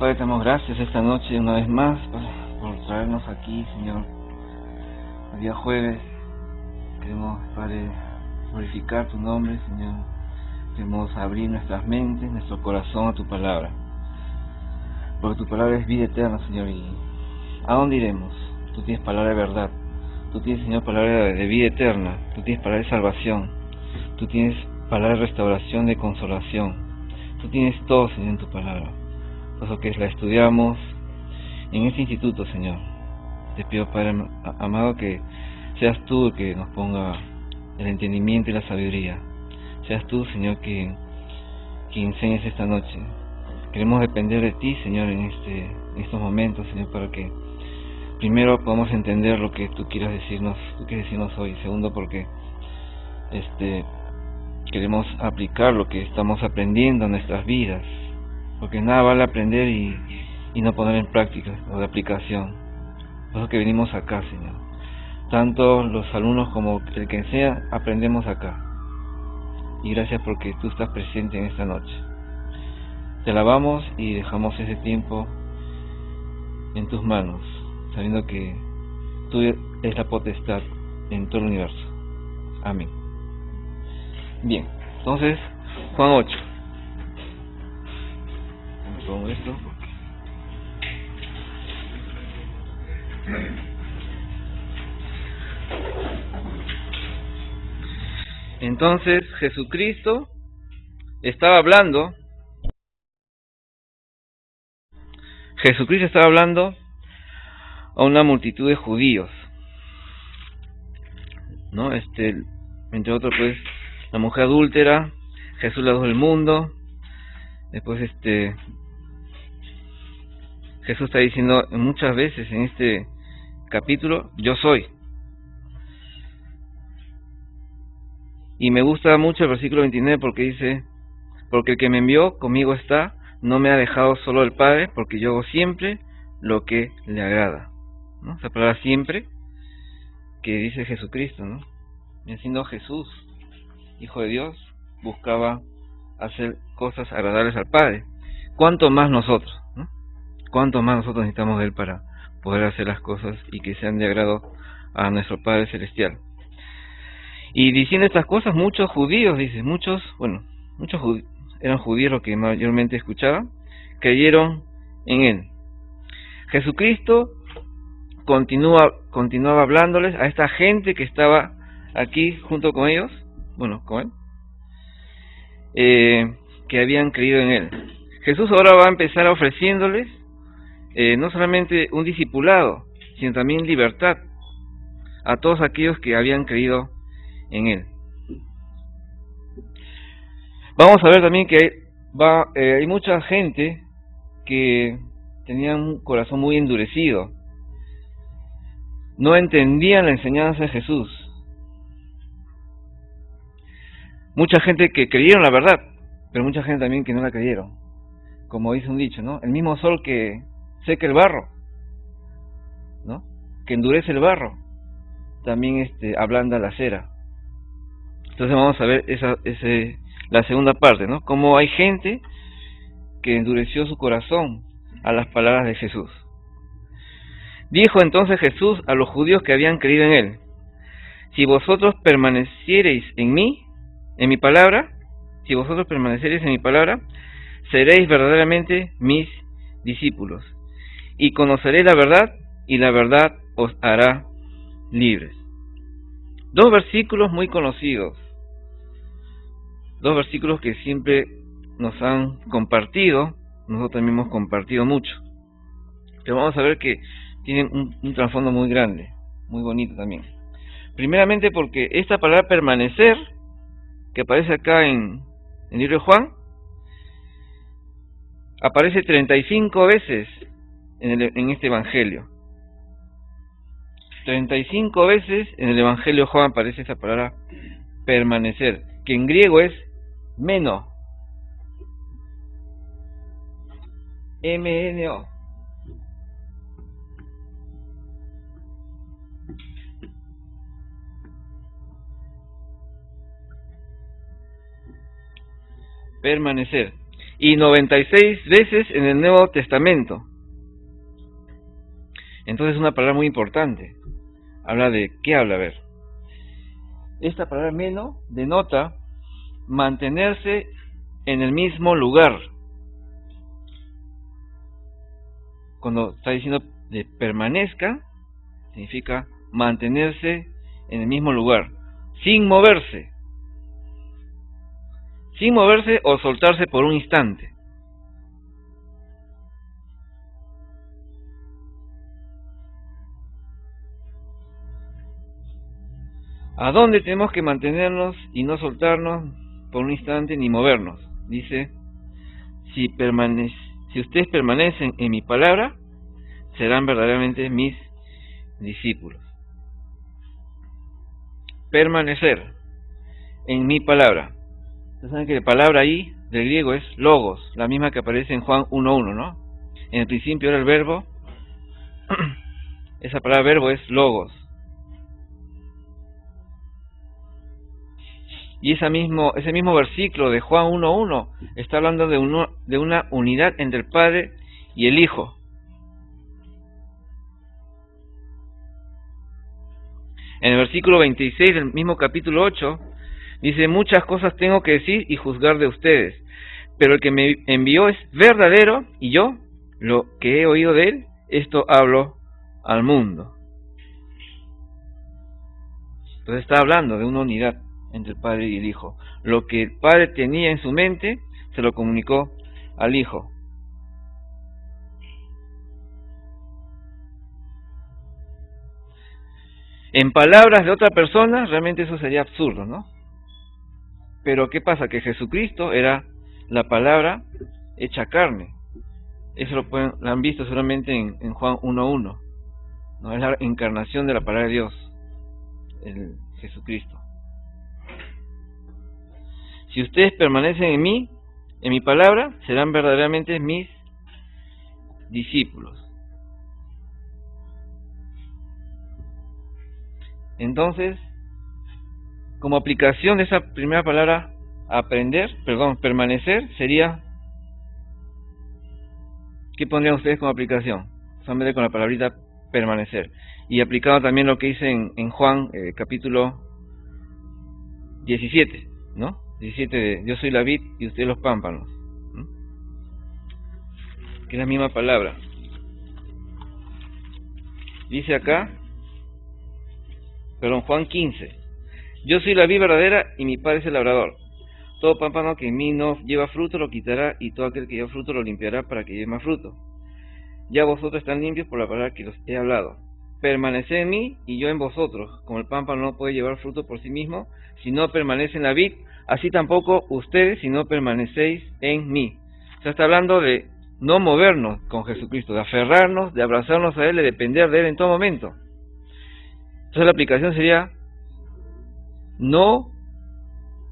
Padre, te damos gracias esta noche una vez más por traernos aquí, Señor. El día jueves queremos, Padre, glorificar tu nombre, Señor. Queremos abrir nuestras mentes, nuestro corazón a tu palabra, porque tu palabra es vida eterna, Señor. ¿Y a dónde iremos? Tú tienes palabra de verdad, tú tienes, Señor, palabra de vida eterna, tú tienes palabra de salvación, tú tienes palabra de restauración, de consolación, tú tienes todo, Señor, en tu palabra. Por eso que la estudiamos en este instituto, Señor. Te pido, Padre amado, que seas tú el que nos ponga el entendimiento y la sabiduría. Seas tú, Señor, que enseñes esta noche. Queremos depender de ti, Señor, en estos momentos, Señor, para que primero podamos entender lo que tú quieres decirnos hoy. Segundo, porque queremos aplicar lo que estamos aprendiendo en nuestras vidas, porque nada vale aprender y no poner en práctica o de aplicación. Por eso que venimos acá, Señor. Tanto los alumnos como el que enseña, aprendemos acá. Y gracias porque tú estás presente en esta noche. Te alabamos y dejamos ese tiempo en tus manos, sabiendo que tú eres la potestad en todo el universo. Amén. Bien, entonces, Juan 8. Pongo esto. Entonces Jesucristo estaba hablando a una multitud de judíos, ¿no? Entre otros, pues, la mujer adúltera, Jesús la luz del mundo. Después Jesús está diciendo muchas veces en este capítulo, yo soy. Y me gusta mucho el versículo 29 porque dice, porque el que me envió conmigo está, no me ha dejado solo el Padre, porque yo hago siempre lo que le agrada, ¿no? Esa palabra siempre que dice Jesucristo, ¿no? Y siendo Jesús, Hijo de Dios, buscaba hacer cosas agradables al Padre. ¿Cuánto más nosotros, ¿no? ¿Cuánto más nosotros necesitamos de Él para poder hacer las cosas y que sean de agrado a nuestro Padre Celestial? Y diciendo estas cosas, muchos judíos, dice, eran judíos los que mayormente escuchaban, creyeron en Él. Jesucristo continuaba hablándoles a esta gente que estaba aquí junto con ellos, con Él, que habían creído en Él. Jesús ahora va a empezar ofreciéndoles no solamente un discipulado, sino también libertad a todos aquellos que habían creído en Él. Vamos a ver también que hay mucha gente que tenía un corazón muy endurecido, no entendían la enseñanza de Jesús. Mucha gente que creyeron la verdad, pero mucha gente también que no la creyeron. Como dice un dicho, ¿no? El mismo sol que seca el barro, ¿no? Que endurece el barro, también ablanda la cera. Entonces vamos a ver la segunda parte, ¿no? Cómo hay gente que endureció su corazón a las palabras de Jesús. Dijo entonces Jesús a los judíos que habían creído en Él, si vosotros permaneciereis en mí, en mi palabra, seréis verdaderamente mis discípulos, y conoceréis la verdad, y la verdad os hará libres. Dos versículos muy conocidos, dos versículos que siempre nos han compartido, nosotros también hemos compartido mucho, pero vamos a ver que tienen un trasfondo muy grande, muy bonito también. Primeramente porque esta palabra permanecer, que aparece acá en el libro de Juan, aparece 35 veces en este evangelio. 35 veces en el evangelio de Juan aparece esta palabra permanecer, que en griego es meno, M-N-O. Permanecer. y 96 veces en el Nuevo Testamento. Entonces es una palabra muy importante. Habla de, ¿qué habla? A ver. Esta palabra meno denota mantenerse en el mismo lugar. Cuando está diciendo de permanezca, significa mantenerse en el mismo lugar, sin moverse. Sin moverse o soltarse por un instante. ¿A dónde tenemos que mantenernos y no soltarnos por un instante ni movernos? Dice, si ustedes permanecen en mi palabra, serán verdaderamente mis discípulos. Permanecer en mi palabra. Ustedes saben que la palabra ahí del griego es logos, la misma que aparece en Juan 1:1, ¿no? En el principio era el verbo. Esa palabra verbo es logos. Y ese mismo versículo de Juan 1:1 está hablando de una unidad entre el Padre y el Hijo. En el versículo 26 del mismo capítulo 8 dice, muchas cosas tengo que decir y juzgar de ustedes, pero el que me envió es verdadero y yo, lo que he oído de él, esto hablo al mundo. Entonces está hablando de una unidad entre el Padre y el Hijo. Lo que el Padre tenía en su mente, se lo comunicó al Hijo. En palabras de otra persona, realmente eso sería absurdo, ¿no? Pero ¿qué pasa? Que Jesucristo era la palabra hecha carne. Eso lo han visto solamente en Juan 1:1, ¿no? Es la encarnación de la palabra de Dios, el Jesucristo. Si ustedes permanecen en mí, en mi palabra, serán verdaderamente mis discípulos. Entonces, como aplicación de esa primera palabra, permanecer, sería, ¿qué pondrían ustedes como aplicación? Solamente con la palabrita permanecer. Y aplicado también lo que dice en Juan, capítulo 17, ¿no? 17 de yo soy la vid y ustedes los pámpanos, ¿no? Que es la misma palabra. Dice acá, Juan 15, yo soy la vid verdadera y mi Padre es el labrador. Todo pámpano que en mí no lleva fruto lo quitará, y todo aquel que lleva fruto lo limpiará para que lleve más fruto. Ya vosotros están limpios por la palabra que os he hablado. Permaneced en mí y yo en vosotros. Como el pámpano no puede llevar fruto por sí mismo si no permanece en la vid, así tampoco ustedes si no permanecéis en mí. O sea, está hablando de no movernos con Jesucristo, de aferrarnos, de abrazarnos a Él, de depender de Él en todo momento. Entonces la aplicación sería, no,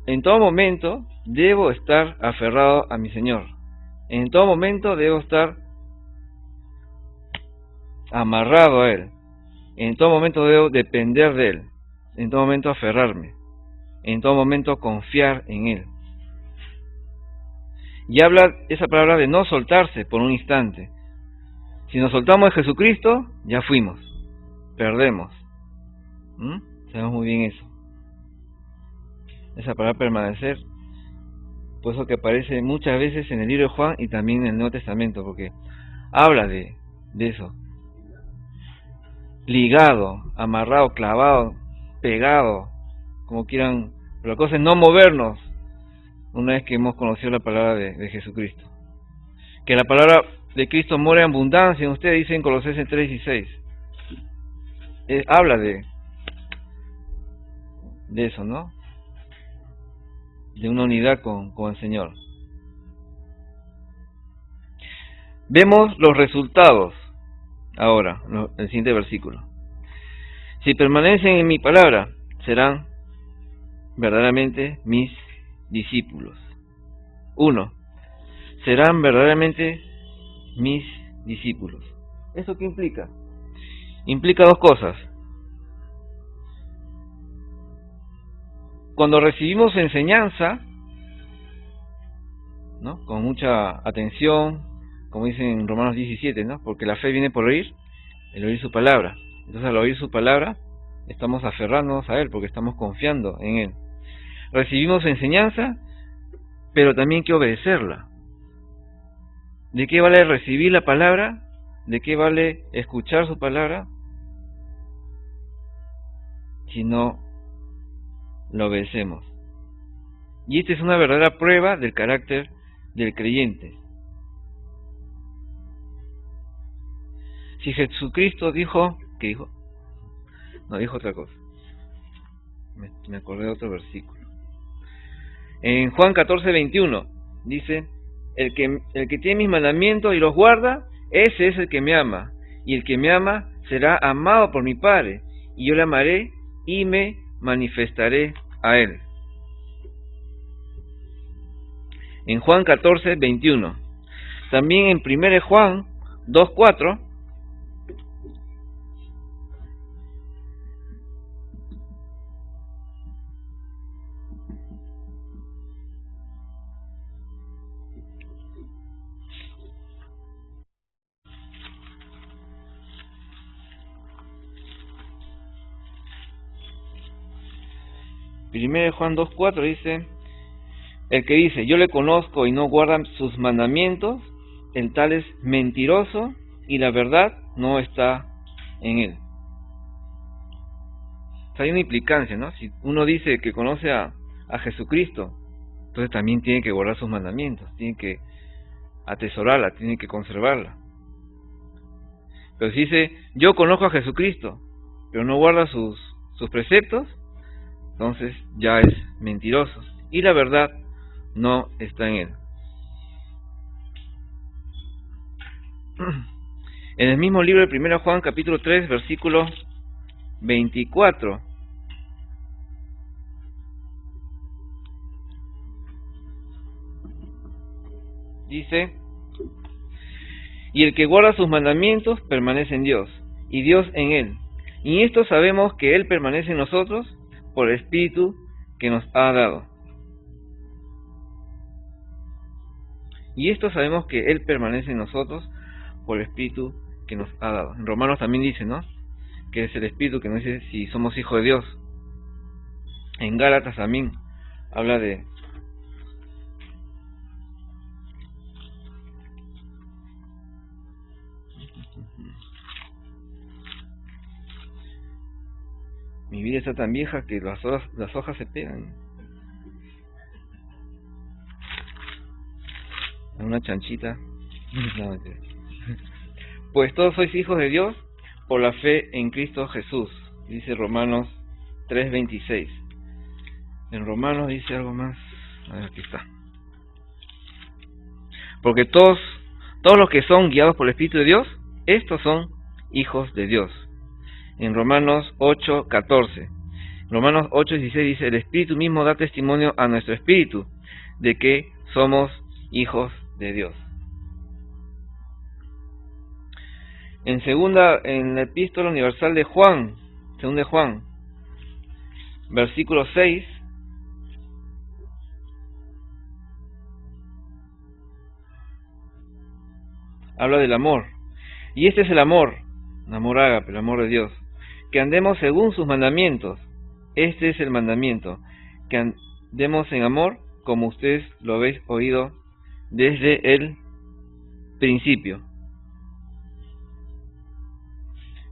en todo momento debo estar aferrado a mi Señor. En todo momento debo estar amarrado a Él. En todo momento debo depender de Él. En todo momento aferrarme. En todo momento confiar en Él. Y habla esa palabra de no soltarse por un instante. Si nos soltamos de Jesucristo, ya fuimos. Perdemos. Sabemos muy bien eso. Esa palabra permanecer, por eso que aparece muchas veces en el libro de Juan y también en el Nuevo Testamento, porque habla de eso. Ligado, amarrado, clavado, pegado, como quieran, pero la cosa es no movernos una vez que hemos conocido la palabra de Jesucristo. Que la palabra de Cristo mora en abundancia en ustedes, dice en Colosenses 3:16. Habla de eso, ¿no? De una unidad con el Señor. Vemos los resultados ahora, el siguiente versículo. Si permanecen en mi palabra, serán verdaderamente mis discípulos. 1. Serán verdaderamente mis discípulos. ¿Eso qué implica? Implica dos cosas. Cuando recibimos enseñanza, ¿no? Con mucha atención, como dice en Romanos 17, ¿no? Porque la fe viene por oír, el oír su palabra. Entonces al oír su palabra, estamos aferrándonos a Él, porque estamos confiando en Él. Recibimos enseñanza, pero también hay que obedecerla. ¿De qué vale recibir la palabra? ¿De qué vale escuchar su palabra si no la obedecemos? Y esta es una verdadera prueba del carácter del creyente. Si Jesucristo dijo, ¿qué dijo? No, dijo otra cosa. Me acordé de otro versículo. En Juan 14:21 dice: el que tiene mis mandamientos y los guarda, ese es el que me ama. Y el que me ama será amado por mi Padre, y yo le amaré y me manifestaré a él. En Juan 14:21. También en 1 Juan 2:4. Primero Juan 2:4 dice: el que dice yo le conozco y no guarda sus mandamientos, el tal es mentiroso y la verdad no está en él. O sea, hay una implicancia, ¿no? Si uno dice que conoce a Jesucristo, entonces también tiene que guardar sus mandamientos, tiene que atesorarla, tiene que conservarla. Pero si dice yo conozco a Jesucristo, pero no guarda sus preceptos, entonces ya es mentiroso y la verdad no está en él. En el mismo libro de 1 Juan capítulo 3 versículo 24 dice: y el que guarda sus mandamientos permanece en Dios y Dios en él, y esto sabemos que él permanece en nosotros por el Espíritu que nos ha dado. Y esto sabemos que Él permanece en nosotros por el Espíritu que nos ha dado. En Romanos también dice, ¿no?, que es el Espíritu que nos dice si somos hijos de Dios. En Gálatas también habla de mi vida está tan vieja que las hojas se pegan. Una chanchita. No, pues todos sois hijos de Dios por la fe en Cristo Jesús, dice Romanos 3:26. En Romanos dice algo más. A ver, aquí está. Porque todos los que son guiados por el Espíritu de Dios, estos son hijos de Dios. En Romanos 8:14. Romanos 8:16 dice: el Espíritu mismo da testimonio a nuestro espíritu de que somos hijos de Dios. En la Epístola Universal de Juan, 2 de Juan, versículo 6, habla del amor. Y este es el amor ágape, el amor de Dios, que andemos según sus mandamientos. Este es el mandamiento, que andemos en amor como ustedes lo habéis oído desde el principio.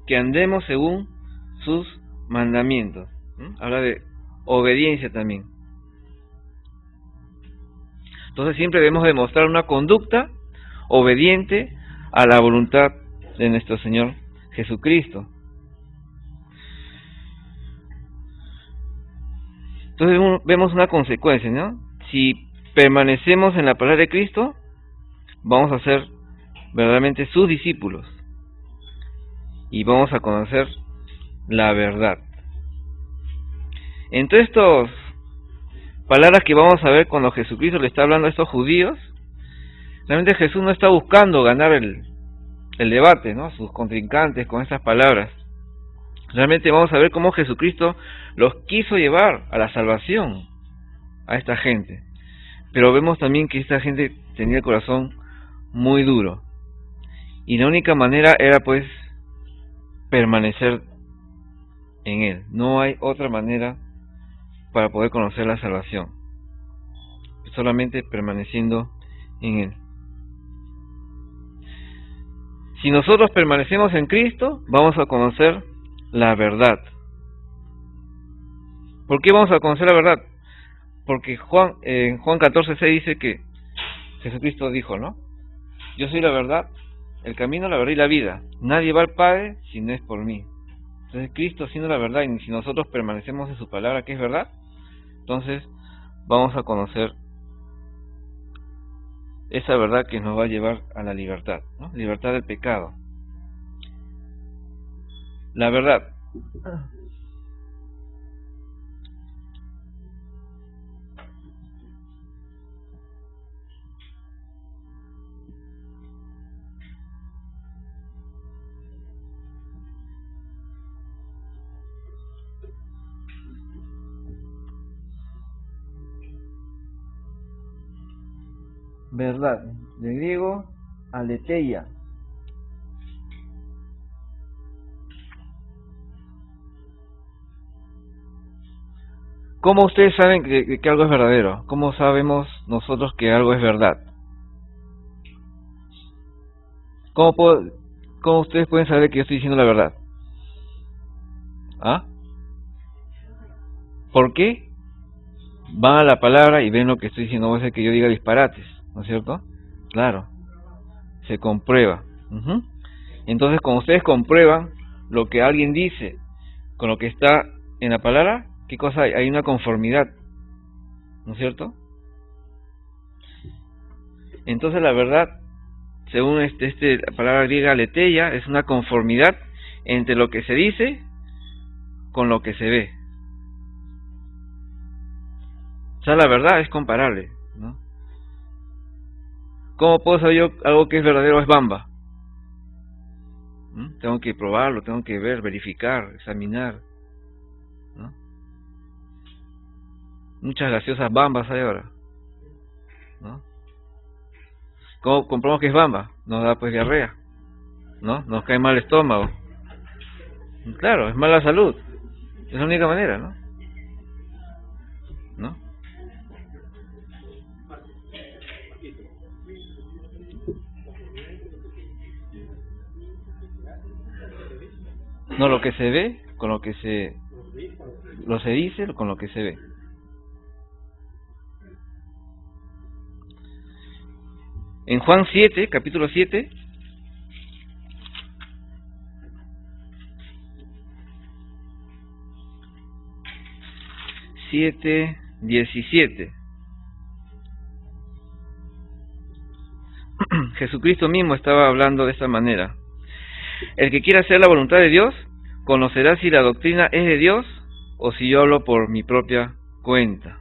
Que andemos según sus mandamientos. Habla de obediencia también. Entonces siempre debemos demostrar una conducta obediente a la voluntad de nuestro Señor Jesucristo. Entonces vemos una consecuencia, ¿no? Si permanecemos en la palabra de Cristo, vamos a ser verdaderamente sus discípulos y vamos a conocer la verdad. Entre estas palabras que vamos a ver cuando Jesucristo le está hablando a estos judíos, realmente Jesús no está buscando ganar el debate, ¿no?, a sus contrincantes con estas palabras. Realmente vamos a ver cómo Jesucristo los quiso llevar a la salvación a esta gente. Pero vemos también que esta gente tenía el corazón muy duro. Y la única manera era pues permanecer en Él. No hay otra manera para poder conocer la salvación, solamente permaneciendo en Él. Si nosotros permanecemos en Cristo, vamos a conocer la verdad. ¿Por qué vamos a conocer la verdad? Porque en Juan 14:6 dice que Jesucristo dijo, ¿no? Yo soy la verdad, el camino, la verdad y la vida. Nadie va al Padre si no es por mí. Entonces Cristo siendo la verdad, y si nosotros permanecemos en su palabra que es verdad, entonces vamos a conocer esa verdad que nos va a llevar a la libertad, ¿no? Libertad del pecado. La verdad. Verdad, de griego, aletheia. ¿Cómo ustedes saben que algo es verdadero? ¿Cómo sabemos nosotros que algo es verdad? ¿Cómo ustedes pueden saber que yo estoy diciendo la verdad? ¿Ah? ¿Por qué? Van a la palabra y ven lo que estoy diciendo. No va a ser que yo diga disparates, ¿no es cierto? Claro, se comprueba. Entonces, cuando ustedes comprueban lo que alguien dice con lo que está en la palabra, ¿qué cosa hay? Hay una conformidad, ¿no es cierto? Entonces la verdad, según la palabra griega aletheia, es una conformidad entre lo que se dice con lo que se ve. O sea, la verdad es comparable, ¿no? ¿Cómo puedo saber yo algo que es verdadero o es bamba? Tengo que probarlo, tengo que ver, verificar, examinar, ¿no? Muchas gaseosas bambas hay ahora, ¿no? ¿Cómo comprobamos que es bamba? Nos da pues diarrea, ¿no? Nos cae mal el estómago. Claro, es mala salud. Es la única manera, ¿no? ¿No? No, lo que se ve con lo que se dice con lo que se ve. En Juan 7, capítulo 7, (7, 17), Jesucristo mismo estaba hablando de esta manera. El que quiera hacer la voluntad de Dios, conocerá si la doctrina es de Dios o si yo hablo por mi propia cuenta.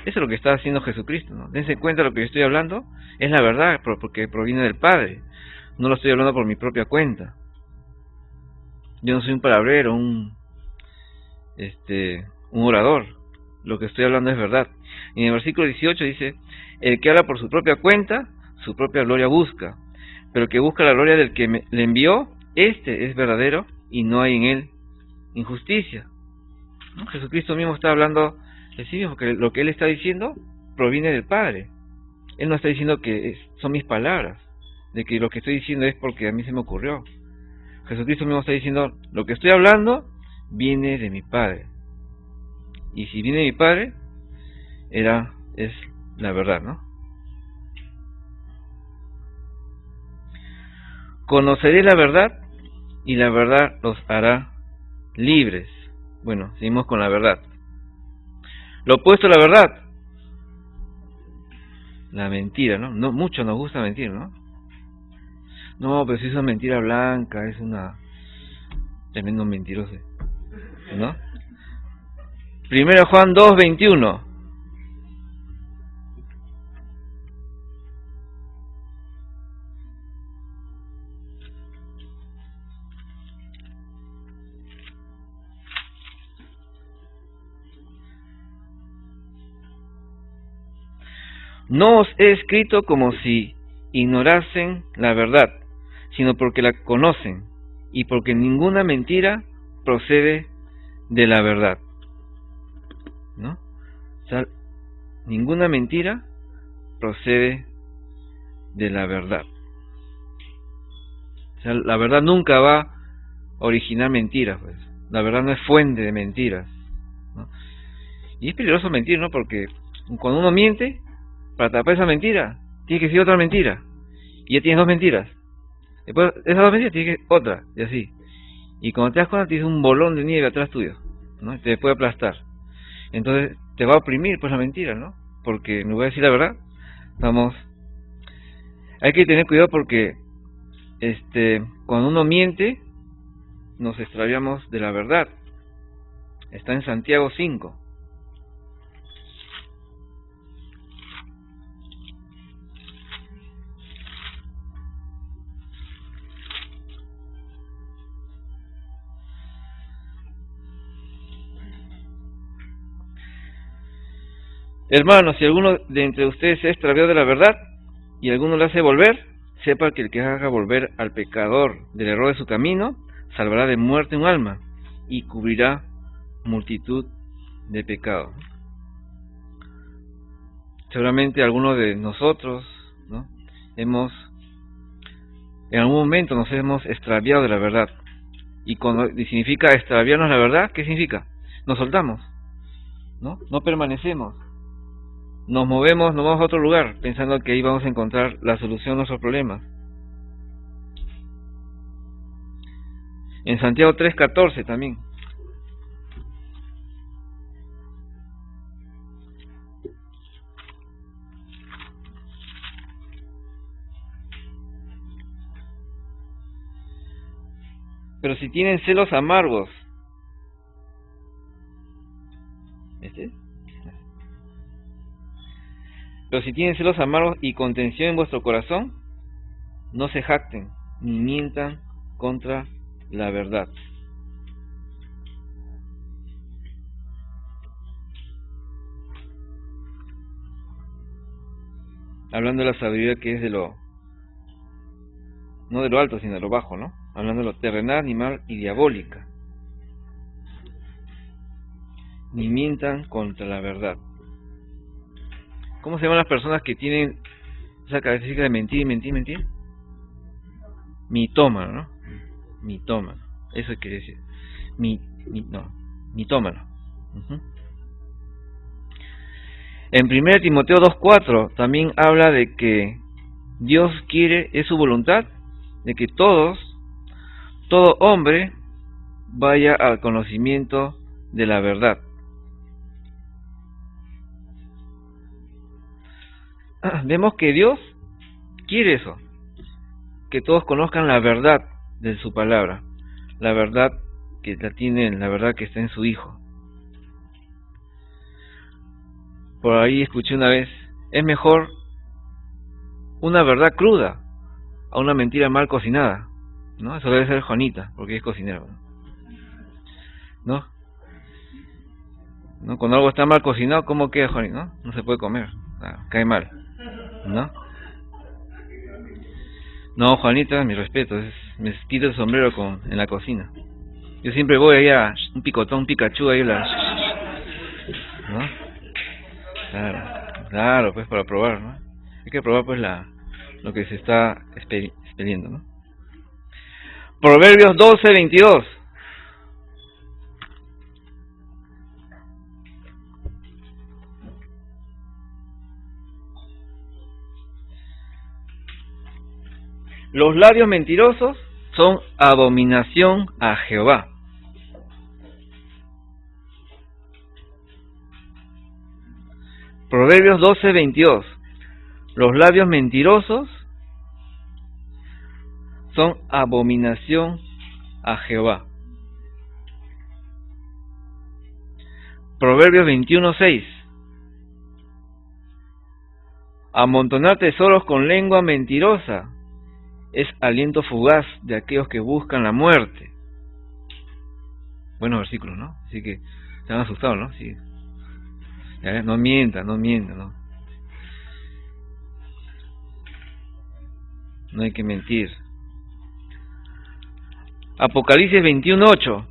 Eso es lo que está haciendo Jesucristo, ¿no? Dense cuenta de lo que yo estoy hablando, es la verdad, porque proviene del Padre. No lo estoy hablando por mi propia cuenta. Yo no soy un palabrero, un orador. Lo que estoy hablando es verdad. Y en el versículo 18 dice, el que habla por su propia cuenta, su propia gloria busca. Pero el que busca la gloria del que le envió, este es verdadero y no hay en él injusticia, ¿no? Jesucristo mismo está hablando de sí mismo, que lo que él está diciendo proviene del Padre. Él no está diciendo que son mis palabras, de que lo que estoy diciendo es porque a mí se me ocurrió. Jesucristo mismo está diciendo, lo que estoy hablando viene de mi Padre. Y si viene de mi Padre, es la verdad, ¿no? Conoceré la verdad y la verdad los hará libres. Bueno, seguimos con la verdad. Lo opuesto a la verdad, la mentira, ¿no? No, mucho nos gusta mentir, ¿no? No, pero si es una mentira blanca, es una tremendo mentiroso, ¿no? Primero Juan 2:21. No os he escrito como si ignorasen la verdad, sino porque la conocen, y porque ninguna mentira procede de la verdad, ¿no? O sea, ninguna mentira procede de la verdad. O sea, la verdad nunca va a originar mentiras, pues. La verdad no es fuente de mentiras, ¿no? Y es peligroso mentir, ¿no? Porque cuando uno miente, para tapar esa mentira, tiene que decir otra mentira. Y ya tienes dos mentiras. Después, esas dos mentiras tienes que otra, y así. Y cuando te das cuenta, tienes un bolón de nieve atrás tuyo, ¿no? Y te puede aplastar. Entonces, te va a oprimir, pues, la mentira, ¿no? Porque, en lugar de decir la verdad, hay que tener cuidado porque, cuando uno miente, nos extraviamos de la verdad. Está en Santiago 5. Hermanos, si alguno de entre ustedes se extravió de la verdad y alguno le hace volver, sepa que el que haga volver al pecador del error de su camino, salvará de muerte un alma y cubrirá multitud de pecados. Seguramente algunos de nosotros, ¿no?, en algún momento nos hemos extraviado de la verdad. Y cuando significa extraviarnos la verdad, ¿qué significa? Nos soltamos, ¿no? No permanecemos. Nos movemos, nos vamos a otro lugar, pensando que ahí vamos a encontrar la solución a nuestros problemas. En Santiago 3:14 también. Pero si tienen celos amargos, pero si tienen celos amargos y contención en vuestro corazón, no se jacten ni mientan contra la verdad. Hablando de la sabiduría que es no de lo alto, sino de lo bajo, ¿no? Hablando de lo terrenal, animal y diabólica. Ni mientan contra la verdad. ¿Cómo se llaman las personas que tienen esa característica de mentir, mentir, mentir? Mitómano, ¿no? Mitómano. Eso quiere decir. Mitómano. En 1 Timoteo 2:4 también habla de que Dios quiere, es su voluntad, de que todo hombre vaya al conocimiento de la verdad. Vemos que Dios quiere eso, que todos conozcan la verdad de su palabra, la verdad que la tienen, la verdad que está en su Hijo. Por ahí escuché una vez, es mejor una verdad cruda a una mentira mal cocinada, ¿no? Eso debe ser Juanita, porque es cocinero, ¿no? Cuando algo está mal cocinado, ¿cómo queda, Juanita? No se puede comer, cae mal, ¿no? No, Juanita, mi respeto, me quito el sombrero en la cocina. Yo siempre voy ahí a un picotón, un Pikachu ahí, ¿no? Claro, pues para probar, ¿no? Hay que probar pues lo que se está expeliendo, ¿no? Proverbios 12:22. Los labios mentirosos son abominación a Jehová. Proverbios 12:22. Los labios mentirosos son abominación a Jehová. Proverbios 21:6. Amontonar tesoros con lengua mentirosa es aliento fugaz de aquellos que buscan la muerte. Buenos versículos, ¿no? Así que se han asustado, ¿no? Sí. No mientan, ¿no? No hay que mentir. Apocalipsis 21:8.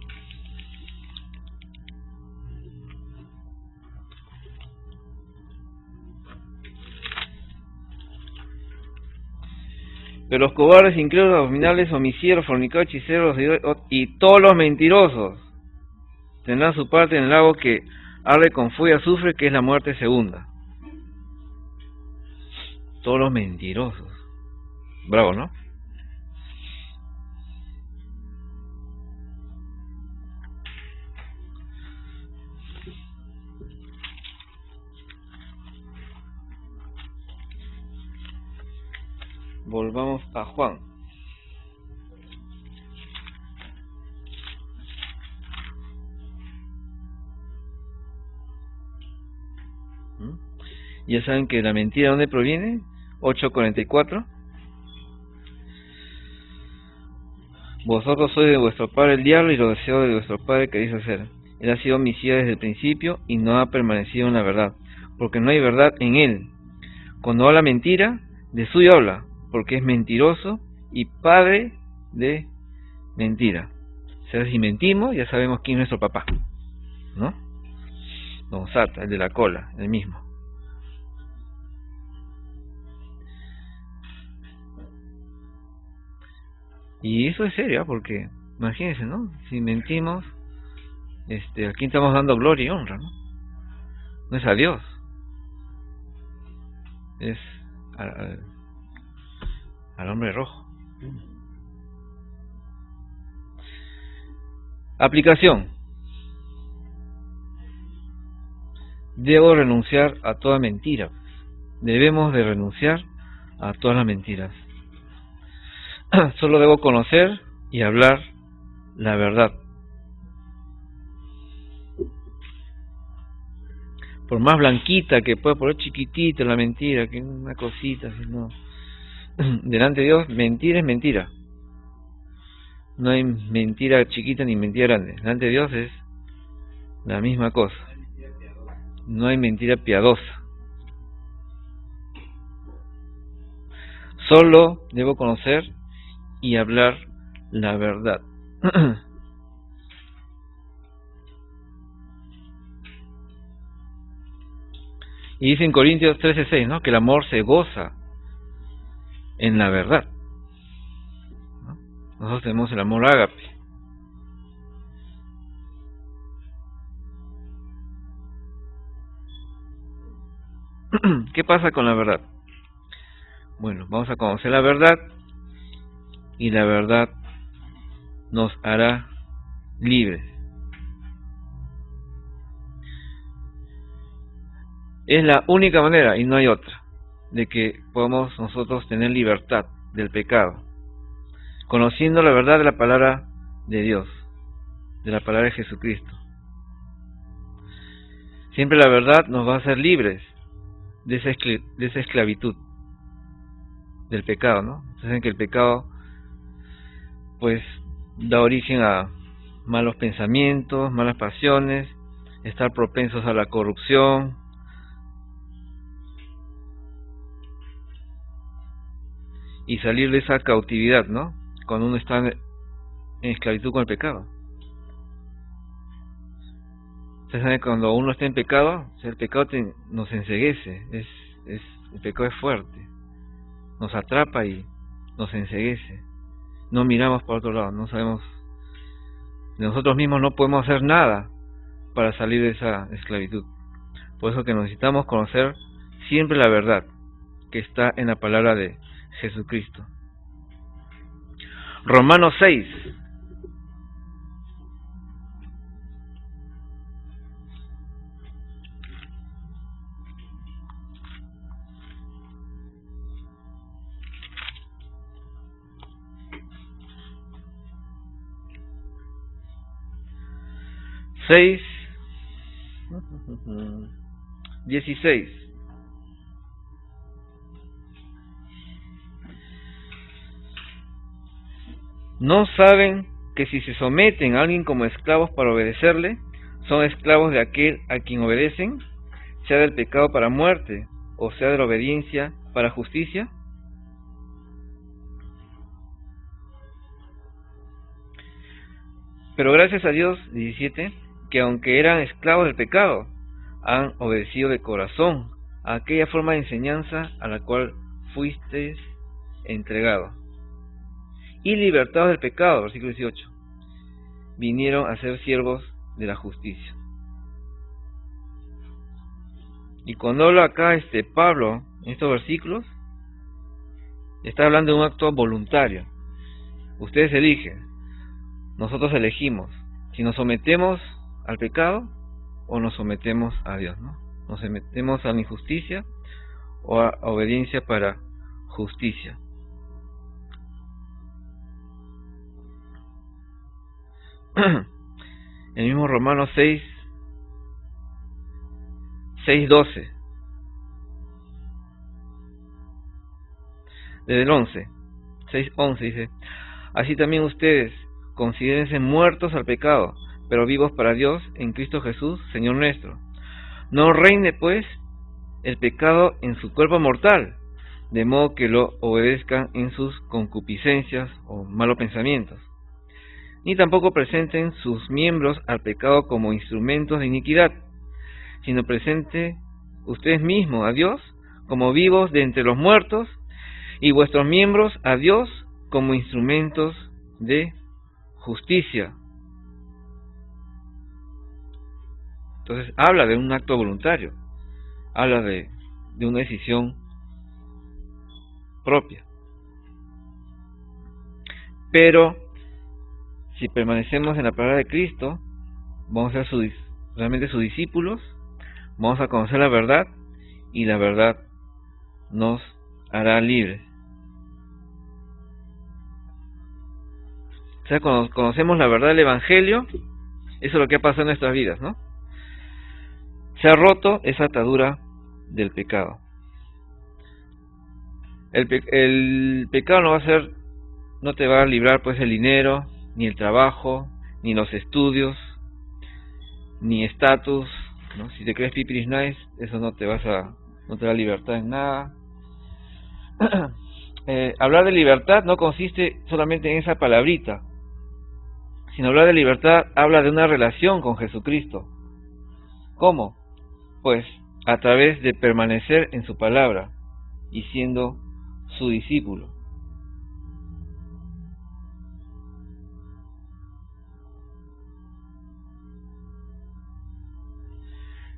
Pero los cobardes, incrédulos, abominables, homicidas, fornicarios, hechiceros y todos los mentirosos tendrán su parte en el lago que arde con fuego y azufre, que es la muerte segunda. Todos los mentirosos. Bravo, ¿no? Volvamos a Juan. Ya saben que la mentira, ¿de dónde proviene? 8:44. Vosotros sois de vuestro padre el diablo, y los deseos de vuestro padre queréis hacer. Él ha sido homicida desde el principio y no ha permanecido en la verdad, porque no hay verdad en él. Cuando habla mentira, de suyo habla, porque es mentiroso y padre de mentira. O sea, si mentimos, ya sabemos quién es nuestro papá, ¿no? Don Sata, el de la cola, el mismo. Y eso es serio, porque imagínense, ¿no? Si mentimos, ¿a quién estamos dando gloria y honra, no? No es a Dios, es al hombre rojo. Aplicación. Debo renunciar a toda mentira. Debemos de renunciar a todas las mentiras. Solo debo conocer y hablar la verdad. Por más blanquita que pueda, por chiquitita la mentira, que una cosita, no. Delante de Dios, mentira es mentira. No hay mentira chiquita ni mentira grande. Delante de Dios es la misma cosa. No hay mentira piadosa. Solo debo conocer y hablar la verdad. Y dice en Corintios 13:6, ¿no? Que el amor se goza en la verdad, ¿no? Nosotros tenemos el amor ágape. ¿Qué pasa con la verdad? Bueno, vamos a conocer la verdad y la verdad nos hará libres. Es la única manera y no hay otra de que podamos nosotros tener libertad del pecado, conociendo la verdad de la palabra de Dios, de la palabra de Jesucristo. Siempre la verdad nos va a hacer libres de esa esclavitud del pecado, ¿no? Saben que el pecado pues da origen a malos pensamientos, malas pasiones, estar propensos a la corrupción, y salir de esa cautividad, ¿no? Cuando uno está en esclavitud con el pecado. Ustedes saben, cuando uno está en pecado, o sea, el pecado nos enceguece, el pecado es fuerte, nos atrapa y nos enceguece. No miramos por otro lado, no sabemos, nosotros mismos no podemos hacer nada para salir de esa esclavitud. Por eso que necesitamos conocer siempre la verdad que está en la palabra de Jesucristo. Romanos 6. Seis 16. ¿No saben que si se someten a alguien como esclavos para obedecerle, son esclavos de aquel a quien obedecen, sea del pecado para muerte, o sea de la obediencia para justicia? Pero gracias a Dios, 17, que aunque eran esclavos del pecado, han obedecido de corazón a aquella forma de enseñanza a la cual fuisteis entregados. Y libertados del pecado, versículo 18, vinieron a ser siervos de la justicia. Y cuando habla acá Pablo en estos versículos, está hablando de un acto voluntario. Ustedes eligen, nosotros elegimos si nos sometemos al pecado o nos sometemos a Dios, ¿no? Nos sometemos a la injusticia o a obediencia para justicia. El mismo Romanos 6:12, desde el 6:11 dice: así también ustedes considérense muertos al pecado, pero vivos para Dios en Cristo Jesús, Señor nuestro. No reine pues el pecado en su cuerpo mortal, de modo que lo obedezcan en sus concupiscencias o malos pensamientos, ni tampoco presenten sus miembros al pecado como instrumentos de iniquidad, sino presente ustedes mismos a Dios como vivos de entre los muertos, y vuestros miembros a Dios como instrumentos de justicia. Entonces habla de un acto voluntario, habla de una decisión propia. Pero si permanecemos en la palabra de Cristo, vamos a ser realmente sus discípulos, vamos a conocer la verdad, y la verdad nos hará libres. O sea, cuando conocemos la verdad del Evangelio, eso es lo que ha pasado en nuestras vidas, ¿no? Se ha roto esa atadura del pecado. El pecado no te va a librar pues el dinero, ni el trabajo, ni los estudios, ni estatus, ¿no? Si te crees pipiris nice, eso no te va a libertar en nada. Hablar de libertad no consiste solamente en esa palabrita, sino hablar de libertad habla de una relación con Jesucristo. ¿Cómo? Pues a través de permanecer en su palabra y siendo su discípulo.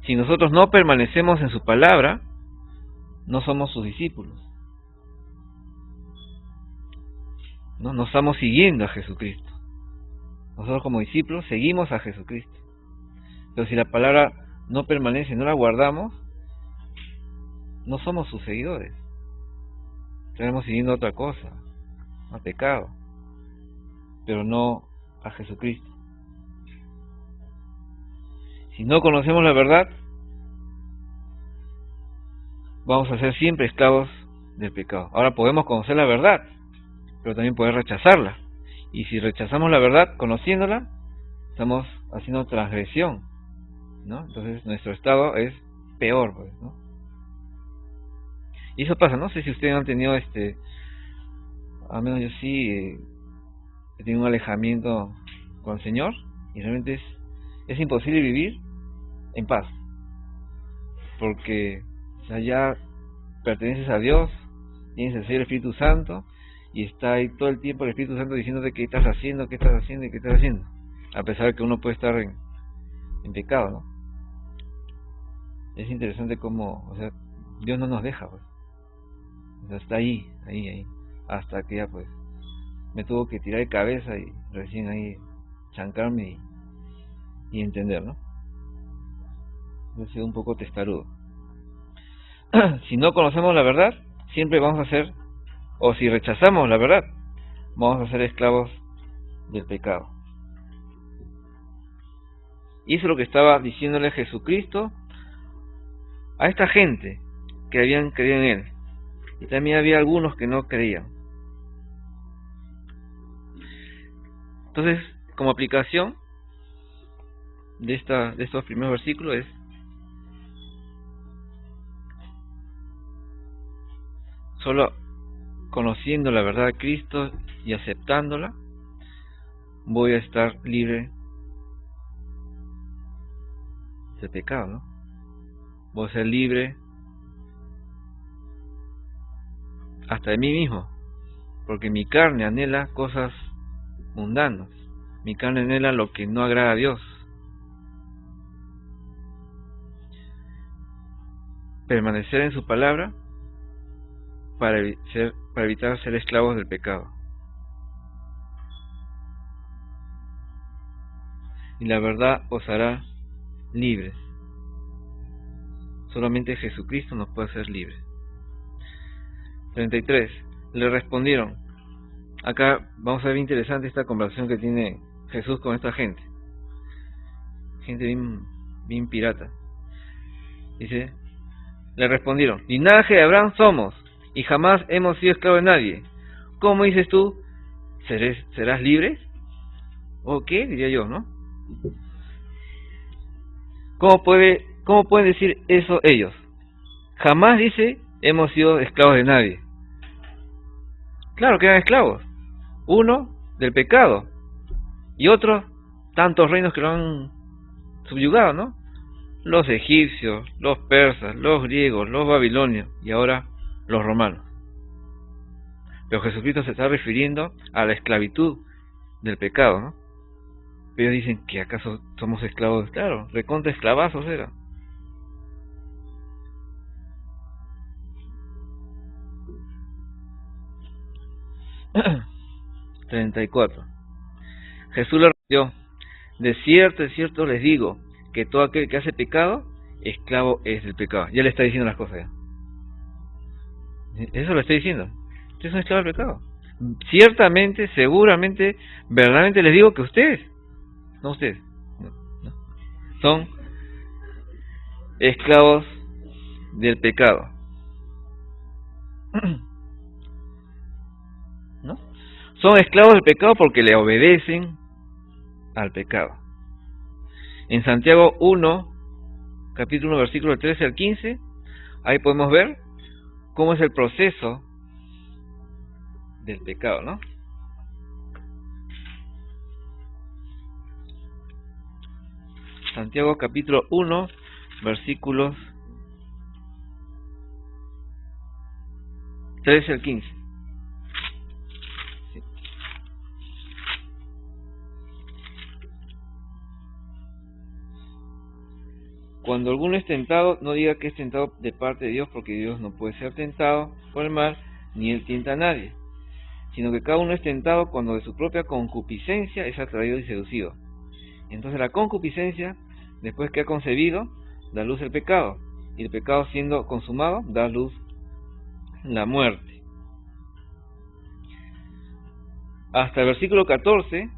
Si nosotros no permanecemos en su palabra, no somos sus discípulos. No estamos siguiendo a Jesucristo. Nosotros como discípulos seguimos a Jesucristo. Pero si la palabra no permanece, no la guardamos, no somos sus seguidores. Estaremos siguiendo otra cosa, a pecado, pero no a Jesucristo. Si no conocemos la verdad, vamos a ser siempre esclavos del pecado. Ahora podemos conocer la verdad, pero también poder rechazarla. Y si rechazamos la verdad conociéndola, estamos haciendo transgresión, ¿no? Entonces nuestro estado es peor, pues, ¿no? Y eso pasa, no sé si ustedes han tenido al menos yo sí he tenido un alejamiento con el Señor, y realmente es imposible vivir en paz, porque ya perteneces a Dios, tienes el Señor Espíritu Santo, y está ahí todo el tiempo el Espíritu Santo diciéndote qué estás haciendo y qué estás haciendo, a pesar de que uno puede estar en pecado, ¿no? Es interesante cómo, o sea, Dios no nos deja, pues. O sea, está ahí, hasta que ya pues me tuvo que tirar de cabeza y recién ahí chancarme y entender, ¿no? Yo he sido un poco testarudo. Si no conocemos la verdad, siempre vamos a ser, o si rechazamos la verdad, vamos a ser esclavos del pecado. Y eso es lo que estaba diciéndole Jesucristo a esta gente que habían creído en Él. Y también había algunos que no creían. Entonces, como aplicación de estos primeros versículos es: solo conociendo la verdad de Cristo y aceptándola, voy a estar libre del pecado, ¿no? Voy a ser libre hasta de mí mismo, porque mi carne anhela cosas mundanas, mi carne anhela lo que no agrada a Dios. Permanecer en su palabra para evitar ser esclavos del pecado. Y la verdad os hará libres. Solamente Jesucristo nos puede hacer libres. 33. Le respondieron. Acá vamos a ver interesante esta conversación que tiene Jesús con esta gente. Gente bien pirata. Dice, le respondieron, linaje de Abraham somos, y jamás hemos sido esclavos de nadie. ¿Cómo dices tú? ¿Serás libre? ¿O qué? Diría yo, ¿no? ¿Cómo pueden decir eso ellos? Jamás dice, hemos sido esclavos de nadie. Claro que eran esclavos. Uno, del pecado. Y otro, tantos reinos que lo han subyugado, ¿no? Los egipcios, los persas, los griegos, los babilonios y ahora los romanos. Pero Jesucristo se está refiriendo a la esclavitud del pecado, ¿no? Pero ellos dicen que acaso somos esclavos. Claro, recontra esclavazos era. ...34... Jesús le respondió, de cierto les digo, que todo aquel que hace pecado, esclavo es del pecado. Ya le está diciendo las cosas ya. Eso lo está diciendo. Ustedes son esclavos del pecado. Ciertamente, seguramente, verdaderamente les digo que ustedes, no ustedes, no, son esclavos del pecado. ¿No? Son esclavos del pecado porque le obedecen al pecado. En Santiago 1, capítulo 1, versículo 13 al 15, ahí podemos ver cómo es el proceso del pecado, ¿no? Santiago capítulo 1, versículos 13 al 15. Sí. Cuando alguno es tentado, no diga que es tentado de parte de Dios, porque Dios no puede ser tentado por el mal, ni él tienta a nadie, sino que cada uno es tentado cuando de su propia concupiscencia es atraído y seducido. Entonces la concupiscencia, después que ha concebido, da luz el pecado, y el pecado siendo consumado, da luz la muerte. Hasta el versículo 14,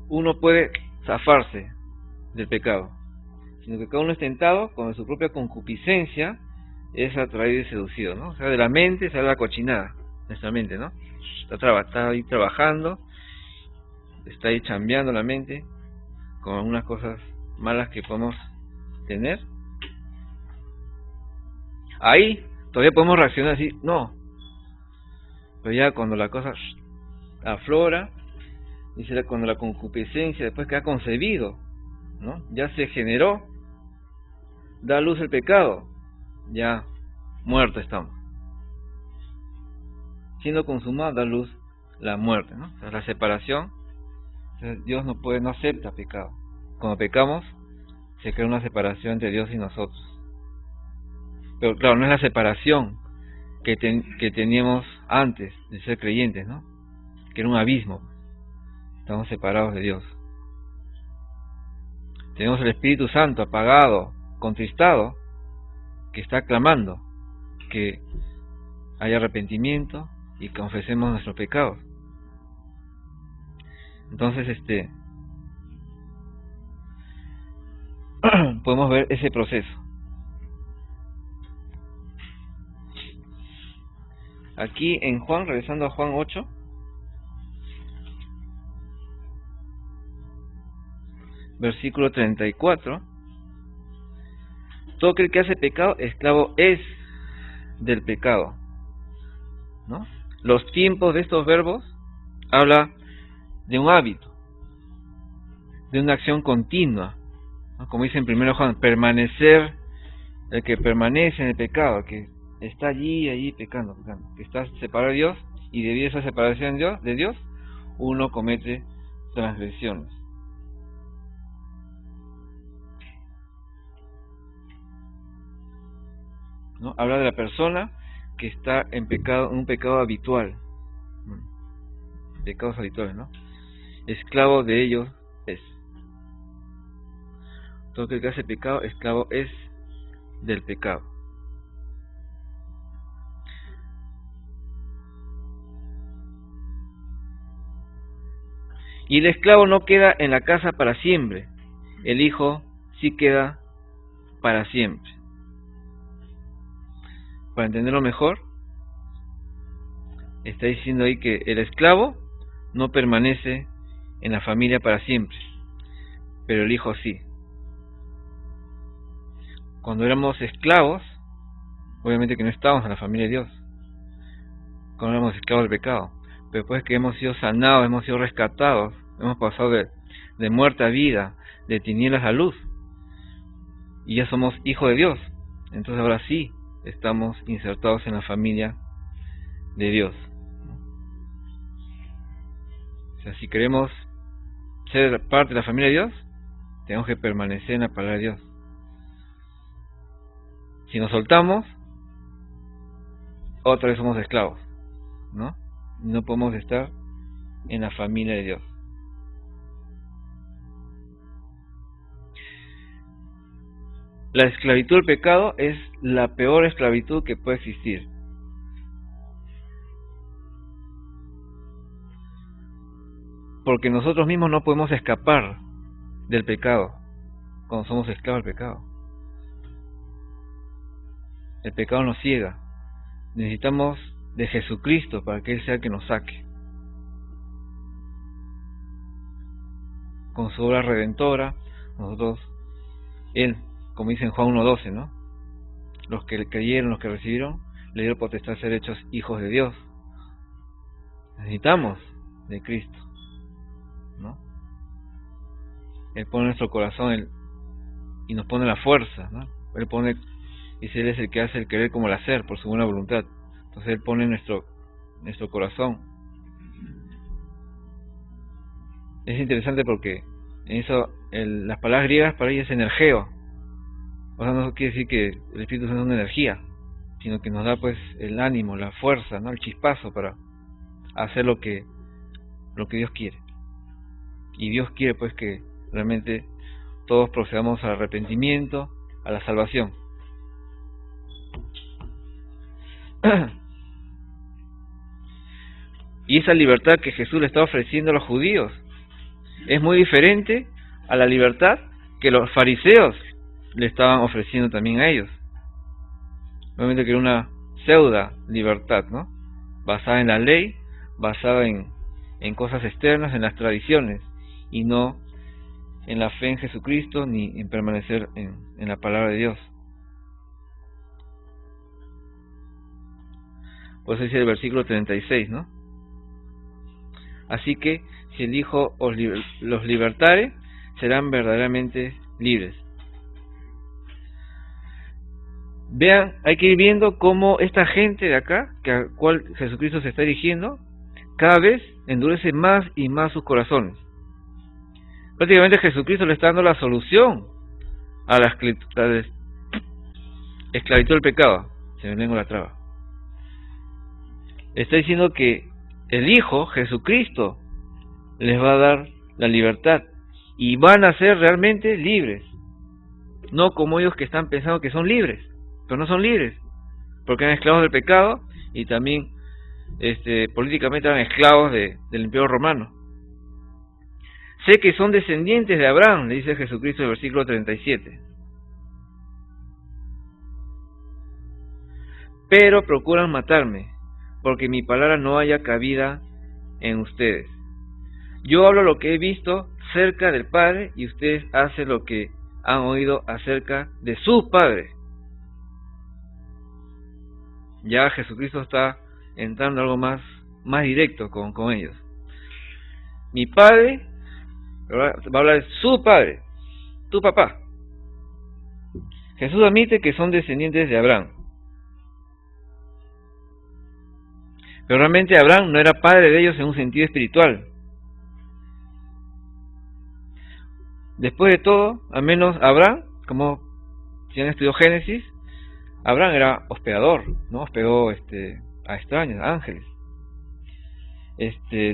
uno puede zafarse del pecado, sino que cada uno es tentado cuando de su propia concupiscencia es atraído y seducido, ¿no? O sea, de la mente sale la cochinada, nuestra mente, ¿no? Está ahí trabajando, está ahí chambeando la mente con algunas cosas malas que podemos tener. Ahí todavía podemos reaccionar así, no. Pero ya cuando la cosa aflora, dice cuando la concupiscencia, después que ha concebido, ¿no? Ya se generó, da luz el pecado, ya muerto estamos. Siendo consumado, da luz la muerte, ¿no? O sea, la separación. Dios no acepta pecado. Cuando pecamos, se crea una separación entre Dios y nosotros. Pero claro, no es la separación que teníamos antes de ser creyentes, ¿no? Que era un abismo. Estamos separados de Dios. Tenemos el Espíritu Santo apagado, contristado, que está clamando que haya arrepentimiento y confesemos nuestros pecados. Entonces, podemos ver ese proceso. Aquí en Juan, regresando a Juan 8, versículo 34, todo aquel que hace pecado, esclavo es del pecado, ¿no? Los tiempos de estos verbos habla de un hábito. de una acción continua, ¿no? Como dice en 1 Juan, permanecer, el que permanece en el pecado, que está allí pecando, que está separado de Dios, y debido a esa separación de Dios, uno comete transgresiones. ¿No? Habla de la persona que está en pecado, en un pecado habitual, pecados habituales, ¿no? Esclavo de ellos es. Todo aquel que hace pecado, esclavo es del pecado. Y el esclavo no queda en la casa para siempre, el hijo sí queda para siempre. Para entenderlo mejor, está diciendo ahí que el esclavo no permanece en la familia para siempre, pero el hijo sí. Cuando éramos esclavos, obviamente que no estábamos en la familia de Dios, cuando éramos esclavos del pecado, pero después que hemos sido sanados, hemos sido rescatados, hemos pasado de muerte a vida, de tinieblas a luz, y ya somos hijos de Dios. Entonces ahora sí estamos insertados en la familia de Dios. O sea, si queremos ser parte de la familia de Dios, tenemos que permanecer en la palabra de Dios. Si nos soltamos, otra vez somos esclavos, ¿no? No podemos estar en la familia de Dios. La esclavitud del pecado es la peor esclavitud que puede existir. Porque nosotros mismos no podemos escapar del pecado cuando somos esclavos del pecado. El pecado nos ciega. Necesitamos de Jesucristo para que Él sea el que nos saque. Con su obra redentora, nosotros, Él, como dice en Juan 1:12, ¿no? Los que creyeron, los que recibieron, le dio potestad de ser hechos hijos de Dios. Necesitamos de Cristo, ¿no? Él pone en nuestro corazón y nos pone la fuerza, ¿no? Él pone, dice, Él es el que hace el querer como el hacer por su buena voluntad. Entonces Él pone en nuestro corazón. Es interesante porque en eso las palabras griegas para ellos es energeo. O sea, no quiere decir que el Espíritu Santo es una energía, sino que nos da pues el ánimo, la fuerza, ¿no? El chispazo para hacer lo que Dios quiere. Y Dios quiere pues que realmente todos procedamos al arrepentimiento, a la salvación. Y esa libertad que Jesús le está ofreciendo a los judíos es muy diferente a la libertad que los fariseos le estaban ofreciendo también a ellos. Obviamente que era una pseudo libertad, ¿no? Basada en la ley, basada en cosas externas, en las tradiciones, y no en la fe en Jesucristo ni en permanecer en la palabra de Dios. Por eso dice el versículo 36, ¿no? Así que si el Hijo los libertare, serán verdaderamente libres. Vean, hay que ir viendo cómo esta gente de acá, que a cual Jesucristo se está dirigiendo, cada vez endurece más y más sus corazones. Prácticamente Jesucristo le está dando la solución a la esclavitud del pecado. Se me lengua la traba. Está diciendo que el Hijo, Jesucristo, les va a dar la libertad y van a ser realmente libres. No como ellos que están pensando que son libres, pero no son libres, porque eran esclavos del pecado y también políticamente eran esclavos del Imperio Romano. Sé que son descendientes de Abraham, le dice Jesucristo en el versículo 37. Pero procuran matarme, porque mi palabra no haya cabida en ustedes. Yo hablo lo que he visto cerca del Padre, y ustedes hacen lo que han oído acerca de sus padres. Ya Jesucristo está entrando algo más directo con ellos. Mi Padre Pero ahora va a hablar de su padre, tu papá. Jesús admite que son descendientes de Abraham. Pero realmente Abraham no era padre de ellos en un sentido espiritual. Después de todo, al menos Abraham, como si han estudiado Génesis, Abraham era hospedador, ¿no? Hospedó a extraños, a ángeles.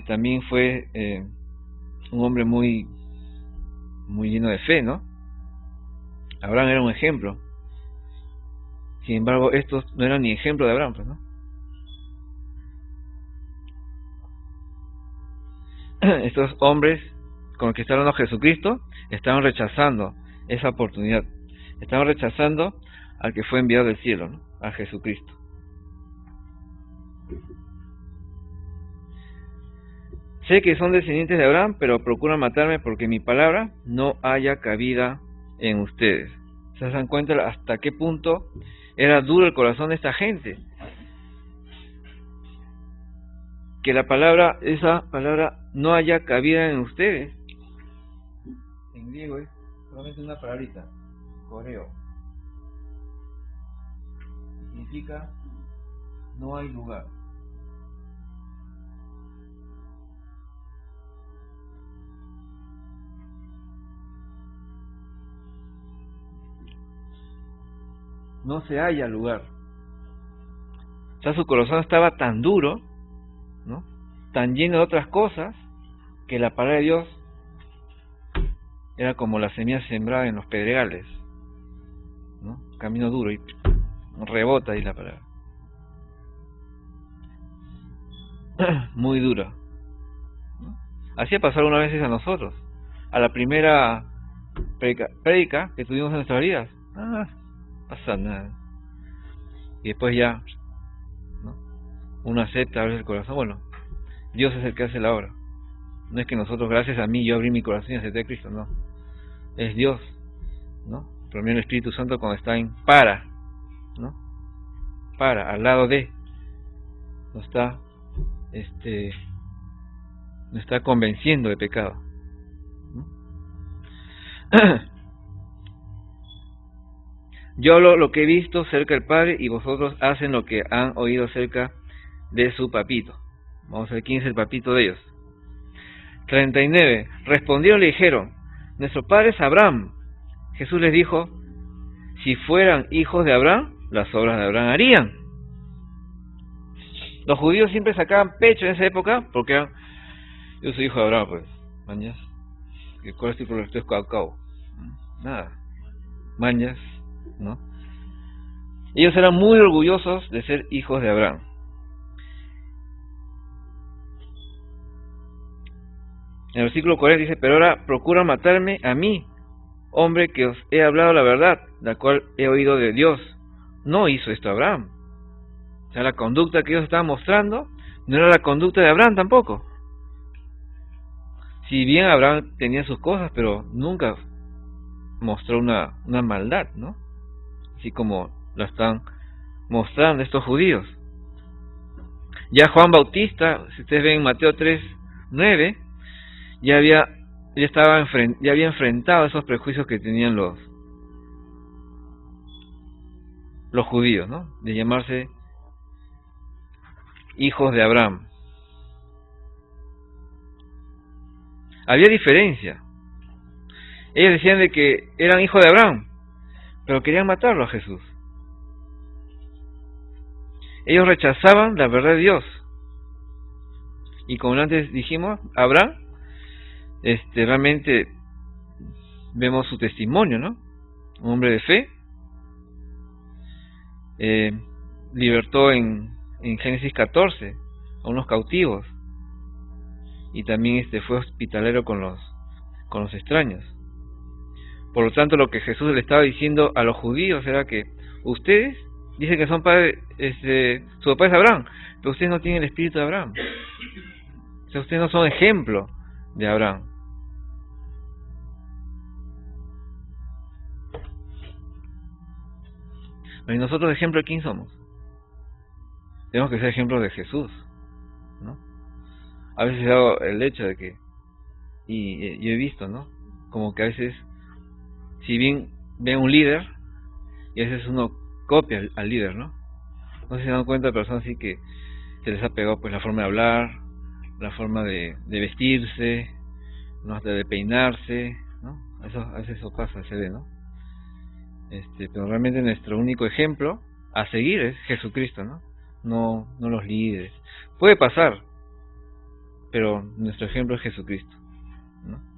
También fue un hombre muy lleno de fe, ¿no? Abraham era un ejemplo. Sin embargo, estos no eran ni ejemplo de Abraham, pues, ¿no? Estos hombres con los que está hablando Jesucristo estaban rechazando esa oportunidad. Estaban rechazando al que fue enviado del cielo, ¿no? A Jesucristo. Sé que son descendientes de Abraham, pero procuran matarme porque mi palabra no haya cabida en ustedes. ¿Se dan cuenta hasta qué punto era duro el corazón de esta gente? Que esa palabra no haya cabida en ustedes. En griego es solamente una palabrita, coreo. Significa no hay lugar. No se halla lugar. O sea, su corazón estaba tan duro, ¿no? Tan lleno de otras cosas, que la palabra de Dios era como la semilla sembrada en los pedregales, ¿no? Camino duro y rebota ahí la palabra. Muy dura, ¿no? Así ha pasado algunas veces a nosotros. A la primera predica que tuvimos en nuestras vidas, pasa nada. Y después ya, ¿no? Uno acepta, abre el corazón. Bueno, Dios es el que hace la obra. No es que nosotros, gracias a mí, yo abrí mi corazón y acepté a Cristo, no. Es Dios, ¿no? Primero el Espíritu Santo cuando está en ¿no? Al lado de, nos está convenciendo de pecado, ¿no? Yo hablo lo que he visto cerca del Padre y vosotros hacen lo que han oído cerca de su papito. Vamos a ver quién es el papito de ellos. 39. Respondieron y le dijeron: nuestro padre es Abraham. Jesús les dijo: si fueran hijos de Abraham, las obras de Abraham harían. Los judíos siempre sacaban pecho en esa época porque eran: yo soy hijo de Abraham, pues, mañas. ¿Cuál es tu problema? Esto es cacao. Nada. Mañas, ¿no? Ellos eran muy orgullosos de ser hijos de Abraham. En el versículo 40 dice: pero ahora procura matarme a mí, hombre que os he hablado la verdad, la cual he oído de Dios. No hizo esto Abraham. O sea, la conducta que ellos estaban mostrando no era la conducta de Abraham tampoco. Si bien Abraham tenía sus cosas, pero nunca mostró una maldad, ¿no? Así como la están mostrando estos judíos. Ya Juan Bautista, si ustedes ven en Mateo 3:9, ya había enfrentado esos prejuicios que tenían los judíos, ¿no? De llamarse hijos de Abraham. Había diferencia. Ellos decían de que eran hijos de Abraham, pero querían matarlo a Jesús. Ellos rechazaban la verdad de Dios. Y como antes dijimos, Abraham, realmente vemos su testimonio, ¿no? Un hombre de fe. Libertó en Génesis 14 a unos cautivos. Y también fue hospitalero con los extraños. Por lo tanto, lo que Jesús le estaba diciendo a los judíos era que ustedes dicen que son padres, su papá es Abraham, pero ustedes no tienen el espíritu de Abraham. O sea, ustedes no son ejemplo de Abraham. ¿Y nosotros ejemplo de quién somos? Tenemos que ser ejemplos de Jesús, ¿no? A veces he dado el hecho de que y yo he visto, ¿no? Como que a veces, si bien ve un líder, y a veces uno copia al líder, ¿no? No sé si se dan cuenta de personas así que se les ha pegado pues la forma de hablar, la forma de vestirse, ¿no? Hasta de peinarse, ¿no? A veces eso pasa, se ve, ¿no? Pero realmente nuestro único ejemplo a seguir es Jesucristo, ¿no? No los líderes. Puede pasar, pero nuestro ejemplo es Jesucristo, ¿no?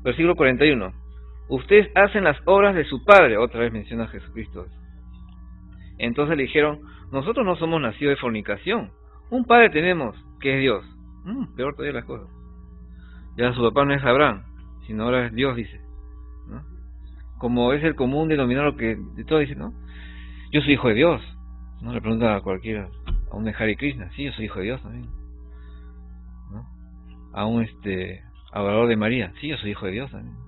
Versículo 41. Ustedes hacen las obras de su padre. Otra vez menciona a Jesucristo. Entonces le dijeron, nosotros no somos nacidos de fornicación. Un padre tenemos, que es Dios. Peor todavía las cosas. Ya su papá no es Abraham, sino ahora es Dios, dice, ¿no? Como es el común denominador que de todo dice, ¿no? Yo soy hijo de Dios. No le pregunta a cualquiera, a un Hare Krishna, sí, yo soy hijo de Dios también, ¿no? A un adorador de María, sí, yo soy hijo de Dios también, ¿no?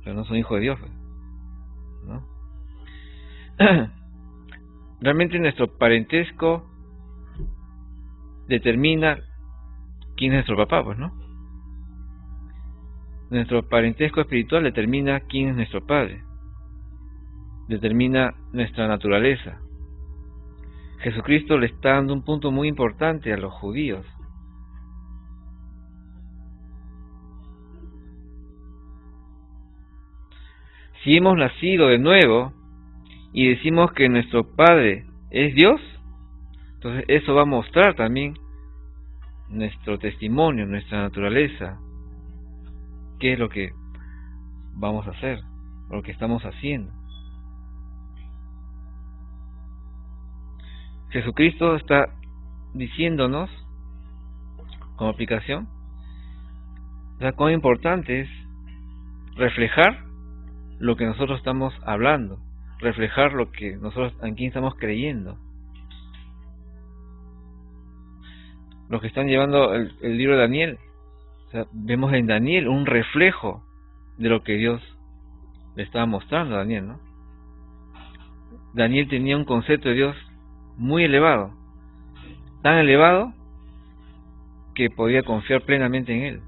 Pero no soy hijo de Dios, ¿no? Realmente nuestro parentesco determina quién es nuestro papá, pues, ¿no? Nuestro parentesco espiritual determina quién es nuestro padre, determina nuestra naturaleza. Jesucristo le está dando un punto muy importante a los judíos. Si hemos nacido de nuevo y decimos que nuestro Padre es Dios, entonces eso va a mostrar también nuestro testimonio, nuestra naturaleza, qué es lo que vamos a hacer, lo que estamos haciendo. Jesucristo está diciéndonos, como aplicación, o sea, cuán importante es reflejar lo que nosotros estamos hablando, reflejar lo que nosotros aquí estamos creyendo. Los que están llevando el libro de Daniel, o sea, vemos en Daniel un reflejo de lo que Dios le estaba mostrando a Daniel, ¿no? Daniel tenía un concepto de Dios muy elevado, tan elevado que podía confiar plenamente en él.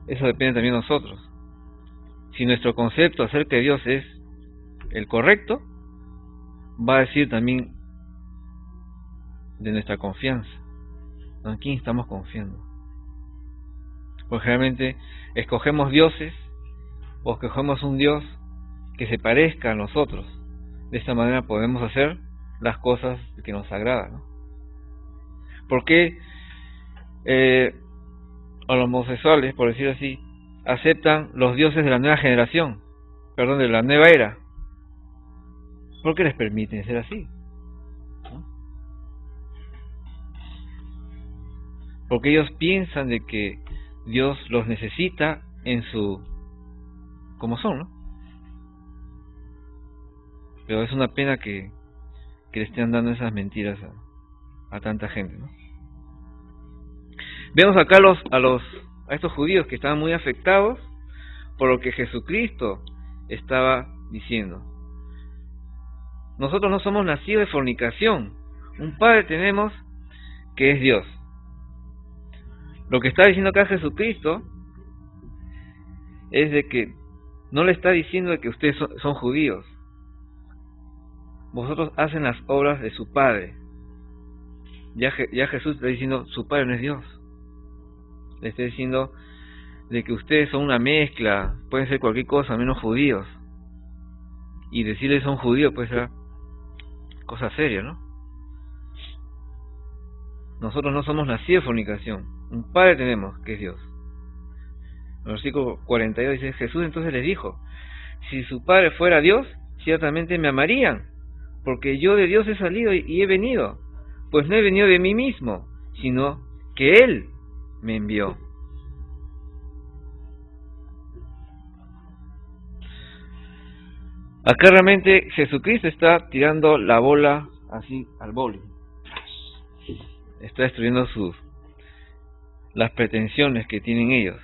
Eso depende también de nosotros. Si nuestro concepto acerca de Dios es el correcto, va a decir también de nuestra confianza, ¿en quién estamos confiando? Porque realmente escogemos dioses o escogemos un Dios que se parezca a nosotros. De esta manera podemos hacer las cosas que nos agradan, ¿no? ¿Por qué a los homosexuales, por decir así, aceptan los dioses de la nueva generación, perdón, de la nueva era? ¿Por qué les permiten ser así? ¿No? Porque ellos piensan de que Dios los necesita en su como son, ¿no? Pero es una pena que le estén dando esas mentiras a tanta gente, ¿no? Vemos acá a estos judíos que estaban muy afectados por lo que Jesucristo estaba diciendo. Nosotros no somos nacidos de fornicación. Un Padre tenemos que es Dios. Lo que está diciendo acá Jesucristo es de que no le está diciendo de que ustedes son judíos. Vosotros hacen las obras de su Padre. Ya Jesús está diciendo, su Padre no es Dios. Le está diciendo de que ustedes son una mezcla, pueden ser cualquier cosa menos judíos. Y decirles son judíos puede ser cosa seria, ¿no? Nosotros no somos nacidos de fornicación. Un Padre tenemos, que es Dios. En el versículo 42 dice, Jesús entonces les dijo, si su Padre fuera Dios, ciertamente me amarían, porque yo de Dios he salido y he venido, pues no he venido de mí mismo, sino que Él me envió. Acá realmente Jesucristo está tirando la bola así al bowling. Está destruyendo las pretensiones que tienen ellos,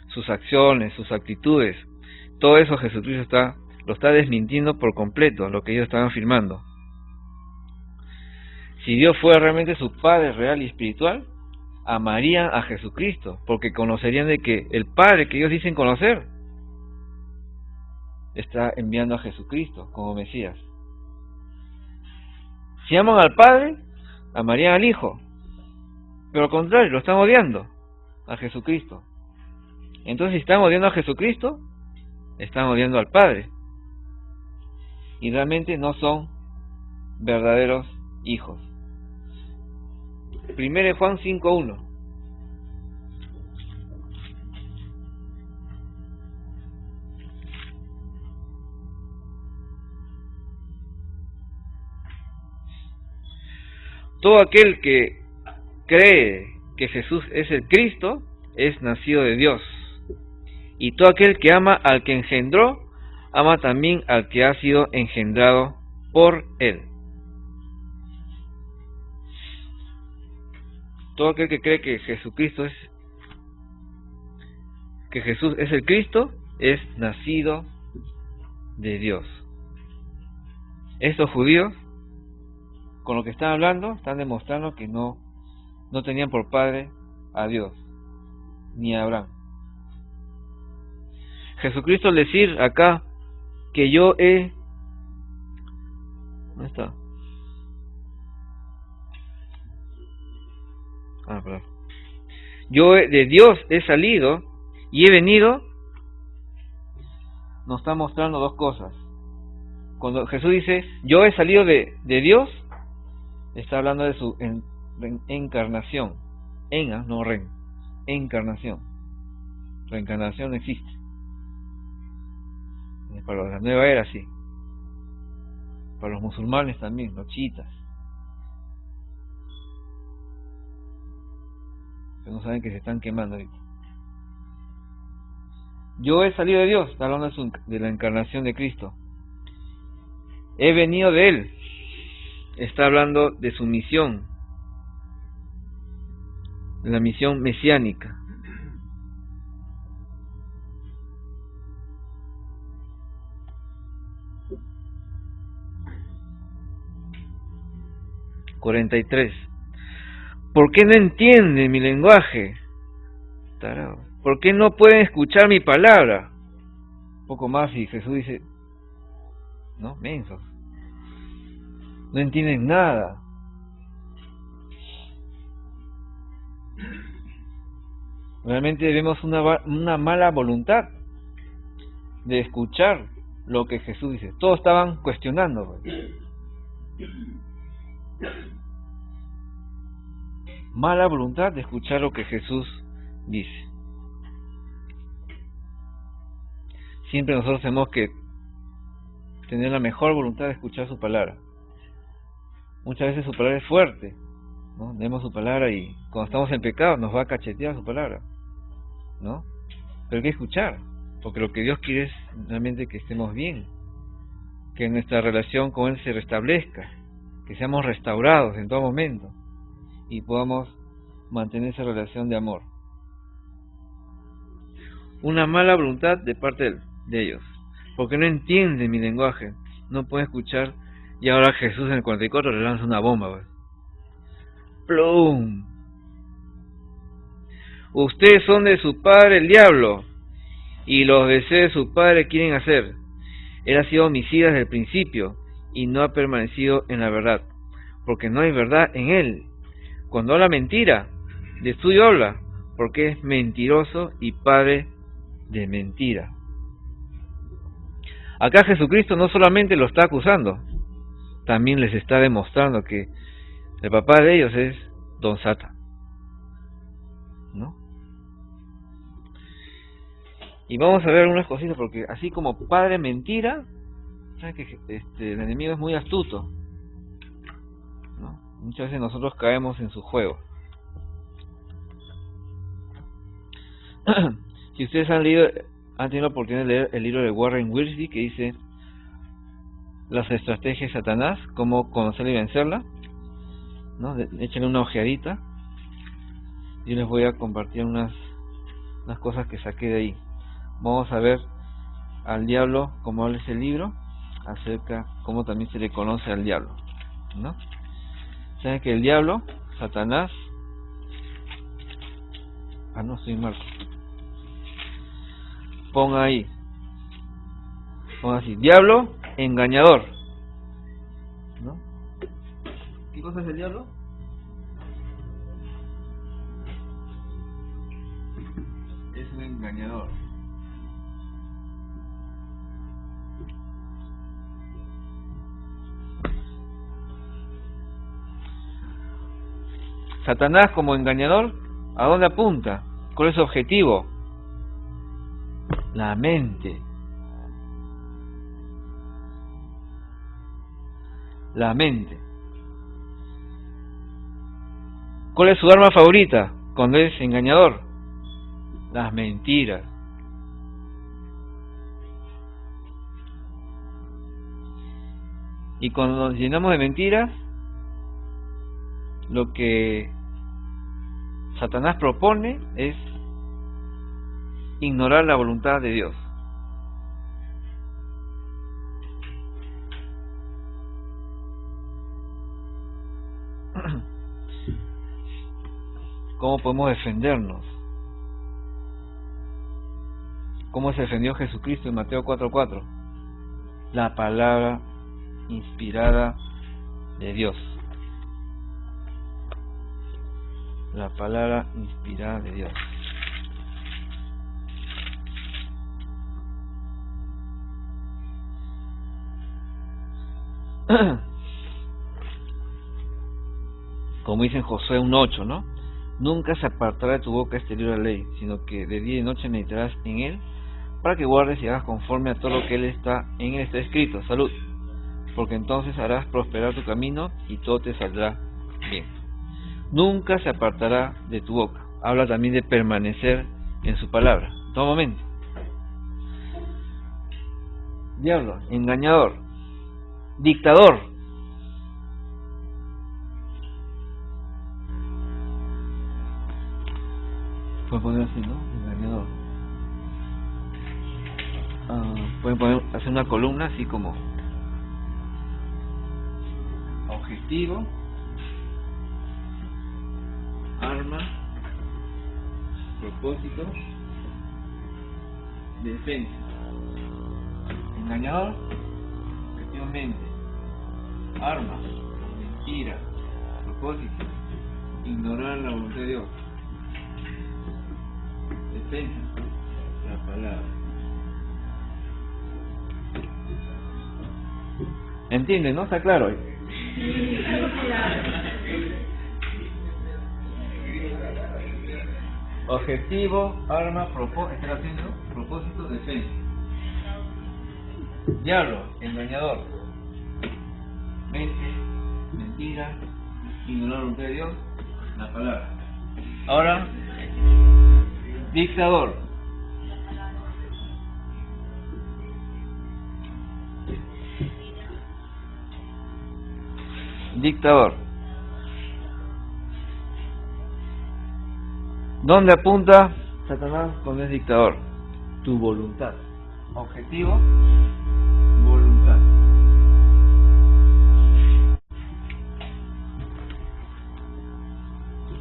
sus acciones, sus actitudes, todo eso Jesucristo lo está desmintiendo por completo, lo que ellos estaban afirmando. Si Dios fuera realmente su Padre real y espiritual, amarían a Jesucristo, porque conocerían de que el Padre que ellos dicen conocer está enviando a Jesucristo como Mesías. Si aman al Padre, amarían al Hijo, pero al contrario, lo están odiando a Jesucristo. Entonces, si están odiando a Jesucristo, están odiando al Padre, y realmente no son verdaderos hijos. 1 Juan 5:1. Todo aquel que cree que Jesús es el Cristo es nacido de Dios, y todo aquel que ama al que engendró, ama también al que ha sido engendrado por él. Todo aquel que cree que Jesús es el Cristo es nacido de Dios. Estos judíos, con lo que están hablando, están demostrando que no tenían por padre a Dios, ni a Abraham. Jesucristo al decir acá que yo he... ¿Dónde está? Perdón. Yo de Dios he salido y he venido, nos está mostrando dos cosas. Cuando Jesús dice yo he salido de Dios, está hablando de su encarnación. No ren. Encarnación. Reencarnación no existe. Para la nueva era sí. Para los musulmanes también, los chiitas. Que no saben que se están quemando ahorita. Yo he salido de Dios, está hablando de la encarnación de Cristo. He venido de Él, está hablando de su misión, de la misión mesiánica. (43) ¿Por qué no entienden mi lenguaje? Tarado. ¿Por qué no pueden escuchar mi palabra? Un poco más y Jesús dice, no, mensos, no entienden nada. Realmente vemos una mala voluntad de escuchar lo que Jesús dice. Todos estaban cuestionando. Mala voluntad de escuchar lo que Jesús dice. Siempre nosotros tenemos que tener la mejor voluntad de escuchar su palabra. Muchas veces su palabra es fuerte, ¿no? Leemos su palabra y cuando estamos en pecado nos va a cachetear su palabra, ¿no? Pero hay que escuchar, porque lo que Dios quiere es realmente que estemos bien, que nuestra relación con Él se restablezca, que seamos restaurados en todo momento y podamos mantener esa relación de amor. Una mala voluntad de parte de ellos, porque no entienden mi lenguaje, no pueden escuchar. Y ahora Jesús en el 44 le lanza una bomba, pues. ¡Plum! Ustedes son de su padre el diablo, y los deseos de su padre quieren hacer. Él ha sido homicida desde el principio, y no ha permanecido en la verdad, porque no hay verdad en él. Cuando habla mentira, de suyo habla, porque es mentiroso y padre de mentira. Acá Jesucristo no solamente lo está acusando, también les está demostrando que el papá de ellos es Don Satan, ¿no? Y vamos a ver algunas cositas, porque así como padre mentira, ¿saben que el enemigo es muy astuto, ¿no? Muchas veces nosotros caemos en su juego. Si ustedes han tenido la oportunidad de leer el libro de Warren Wiersbe, que dice Las estrategias de Satanás, cómo conocerla y vencerla, ¿no? Échenle una ojeadita. Yo les voy a compartir unas cosas que saqué de ahí. Vamos a ver al diablo, como habla ese libro, acerca cómo también se le conoce al diablo, ¿no? Saben que el diablo, Satanás, no soy Marco, ponga ahí, ponga así, diablo engañador, ¿no? ¿Qué cosa es el diablo? Es un engañador. Satanás como engañador, ¿a dónde apunta? ¿Cuál es su objetivo? La mente. La mente. ¿Cuál es su arma favorita cuando es engañador? Las mentiras. Y cuando nos llenamos de mentiras, lo que Satanás propone es ignorar la voluntad de Dios. ¿Cómo podemos defendernos? ¿Cómo se defendió Jesucristo en Mateo 4:4? La palabra inspirada de Dios. La palabra inspirada de Dios. Como dice en Josué 1:8, ¿no? Nunca se apartará de tu boca este libro de la ley, sino que de día y noche meditarás en él, para que guardes y hagas conforme a todo lo que en él está escrito. Salud, porque entonces harás prosperar tu camino y todo te saldrá bien. Nunca se apartará de tu boca. Habla también de permanecer en su palabra, todo momento. Diablo, engañador, dictador. Pueden poner así, ¿no? Engañador. Pueden hacer una columna así como objetivo, arma, propósito, defensa. Engañador, efectivamente. Arma, mentira, propósito, ignorar la voluntad de Dios. Defensa, la palabra. ¿Entienden, no? ¿Está claro? Objetivo, arma, propósito, defensa. Diablo, engañador. Mente, mentira, ignorar la voluntad de Dios, la palabra. Ahora, dictador. Dictador. ¿Dónde apunta Satanás cuando es dictador? Tu voluntad. Objetivo, voluntad.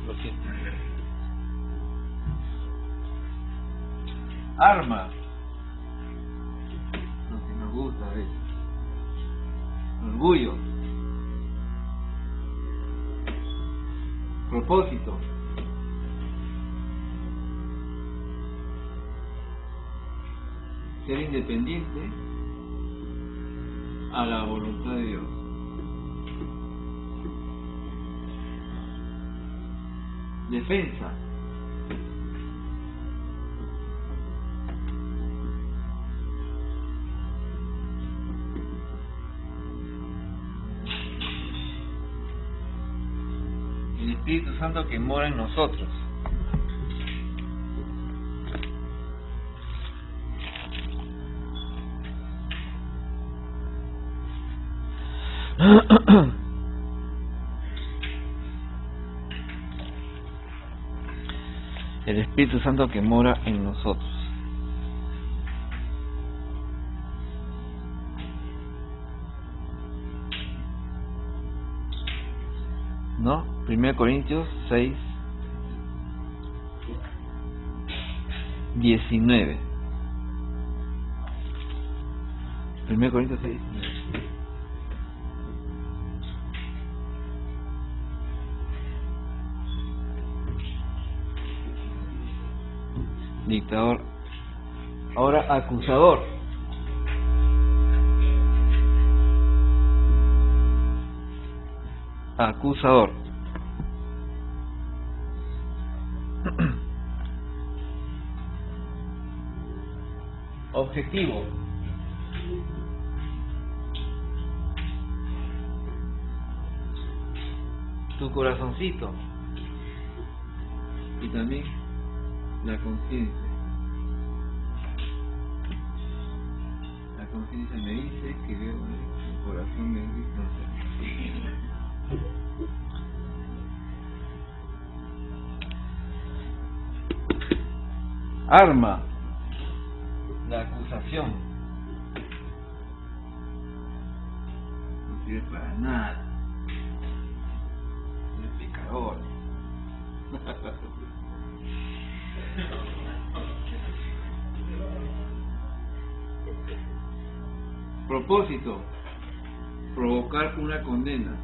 Lo siento. Arma. Lo que nos gusta a veces. Orgullo. Propósito. Ser independiente a la voluntad de Dios. Defensa. El Espíritu Santo que mora en nosotros. El Espíritu Santo que mora en nosotros. 1 Corintios 6, 19. 1 Corintios 6, 19. Dictador. Ahora acusador. Acusador. Objetivo. Tu corazoncito. Y también la conciencia. La conciencia me dice que veo, el corazón me dice no sé. Arma. La acusación. No sirve para nada. Es pecador. Propósito. Provocar una condena.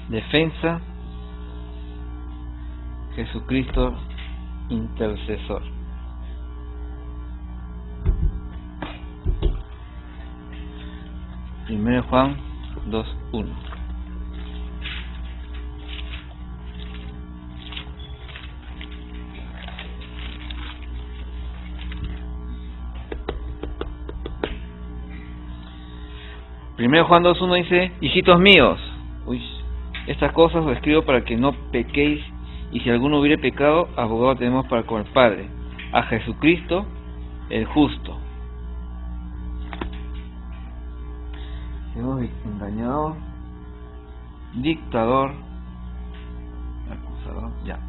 Defensa. Jesucristo intercesor. Primero Juan 2:1. Primero Juan 2:1 dice: hijitos míos, estas cosas os escribo para que no pequéis, y si alguno hubiere pecado, abogado tenemos para con el Padre, a Jesucristo el justo. Hemos engañado, dictador, acusador, ya.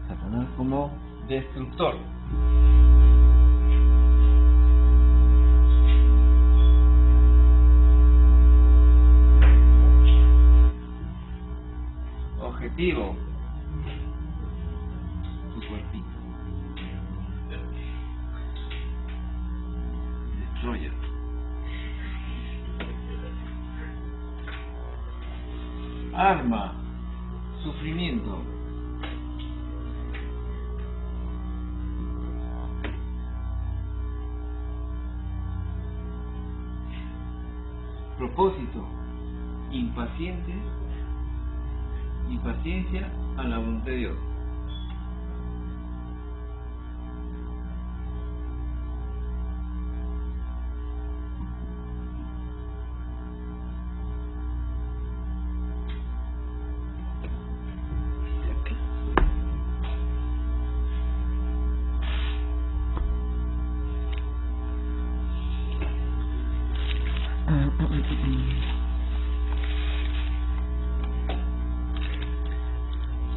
Satanás como destructor. Objetivo. Tu cuerpito. Destroyer. Arma. Sufrimiento. Propósito. Impaciente. Impaciencia a la voluntad de Dios.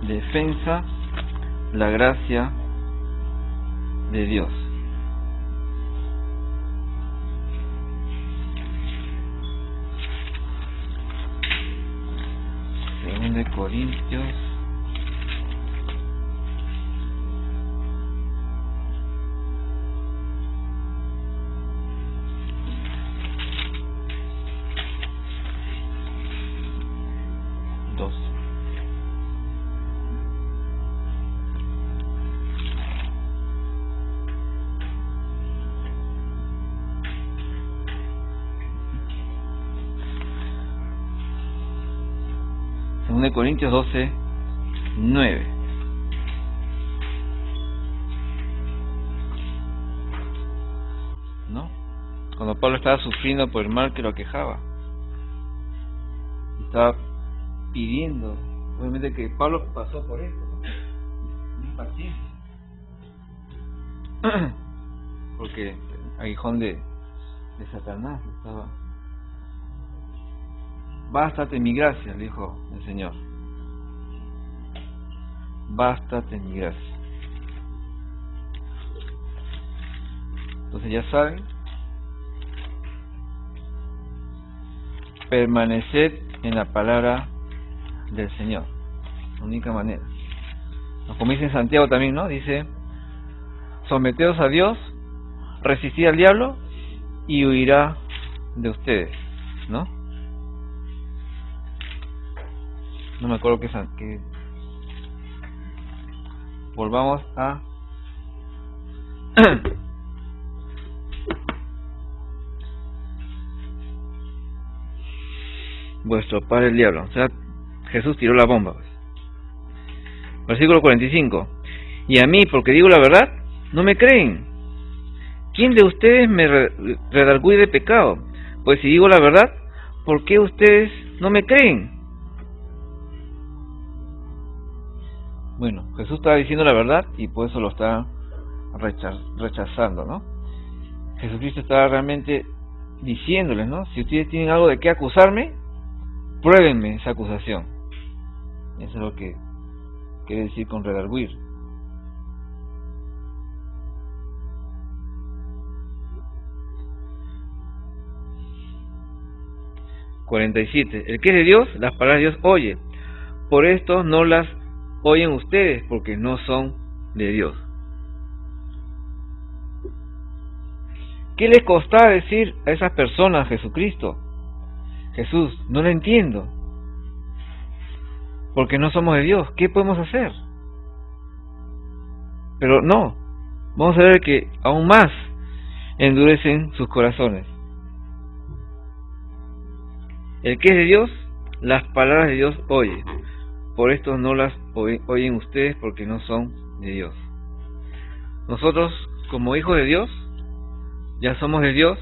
Defensa, la gracia de Dios. Segundo de Corintios 2. Segundo de Corintios 12, 9. ¿No? Cuando Pablo estaba sufriendo por el mal que lo aquejaba, estaba pidiendo, obviamente que Pablo pasó por esto, ¿no? Impaciencia. porque el aguijón de Satanás estaba. Bástate mi gracia, le dijo el Señor. Bástate mi gracia. Entonces ya saben, permaneced en la palabra del Señor, la única manera. Como dice en Santiago también, ¿no? Dice, someteos a Dios, resistid al diablo y huirá de ustedes, ¿no? No me acuerdo que volvamos a vuestro padre el diablo. O sea, Jesús tiró la bomba, pues. Versículo 45. Y a mí, porque digo la verdad, no me creen. ¿Quién de ustedes me redarguye de pecado? Pues si digo la verdad, ¿por qué ustedes no me creen? Bueno, Jesús estaba diciendo la verdad y por eso lo está rechazando, ¿no? Jesucristo estaba realmente diciéndoles, ¿no? Si ustedes tienen algo de qué acusarme, pruébenme esa acusación. Eso es lo que quiere decir con redarguir. ...47... El que es de Dios, las palabras de Dios oye. Por esto no las oyen ustedes, porque no son de Dios. ¿Qué les costaba decir a esas personas Jesucristo? Jesús, no lo entiendo, porque no somos de Dios. ¿Qué podemos hacer? Pero no, vamos a ver que aún más endurecen sus corazones. El que es de Dios, las palabras de Dios oye. Por esto no las oyen ustedes, porque no son de Dios. Nosotros, como hijos de Dios, ya somos de Dios,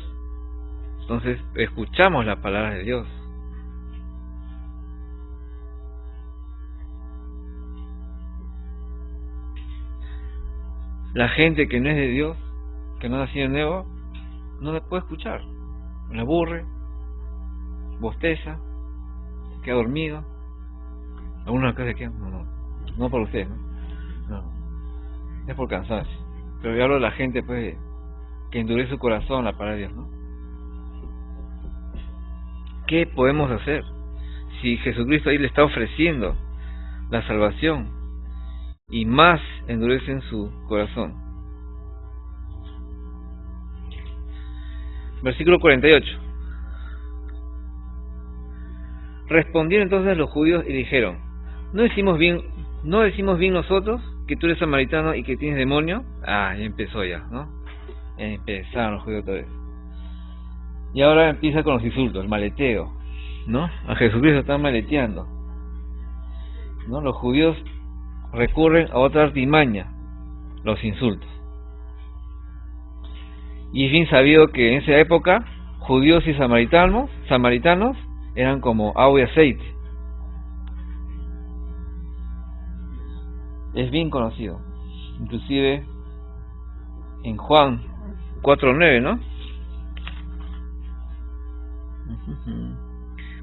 entonces escuchamos las palabras de Dios. La gente que no es de Dios, que no ha nacido de nuevo, no le puede escuchar. Le aburre, bosteza, queda dormido. Algunos acá se quedan, no por ustedes, no, es por cansancio. Pero yo hablo de la gente, pues, que endurece su corazón la palabra de Dios, ¿no? ¿Qué podemos hacer si Jesucristo ahí le está ofreciendo la salvación y más endurecen su corazón? Versículo 48. Respondieron entonces los judíos y dijeron, ¿no decimos bien nosotros que tú eres samaritano y que tienes demonio? Ya empezó ya, ¿no? Empezaron los judíos otra vez. Y ahora empieza con los insultos, el maleteo, ¿no? A Jesucristo están maleteando, ¿no? Los judíos recurren a otra artimaña, los insultos. Y es bien sabido que en esa época, judíos y samaritanos eran como agua y aceite. Es bien conocido. Inclusive en Juan 4:9, ¿no?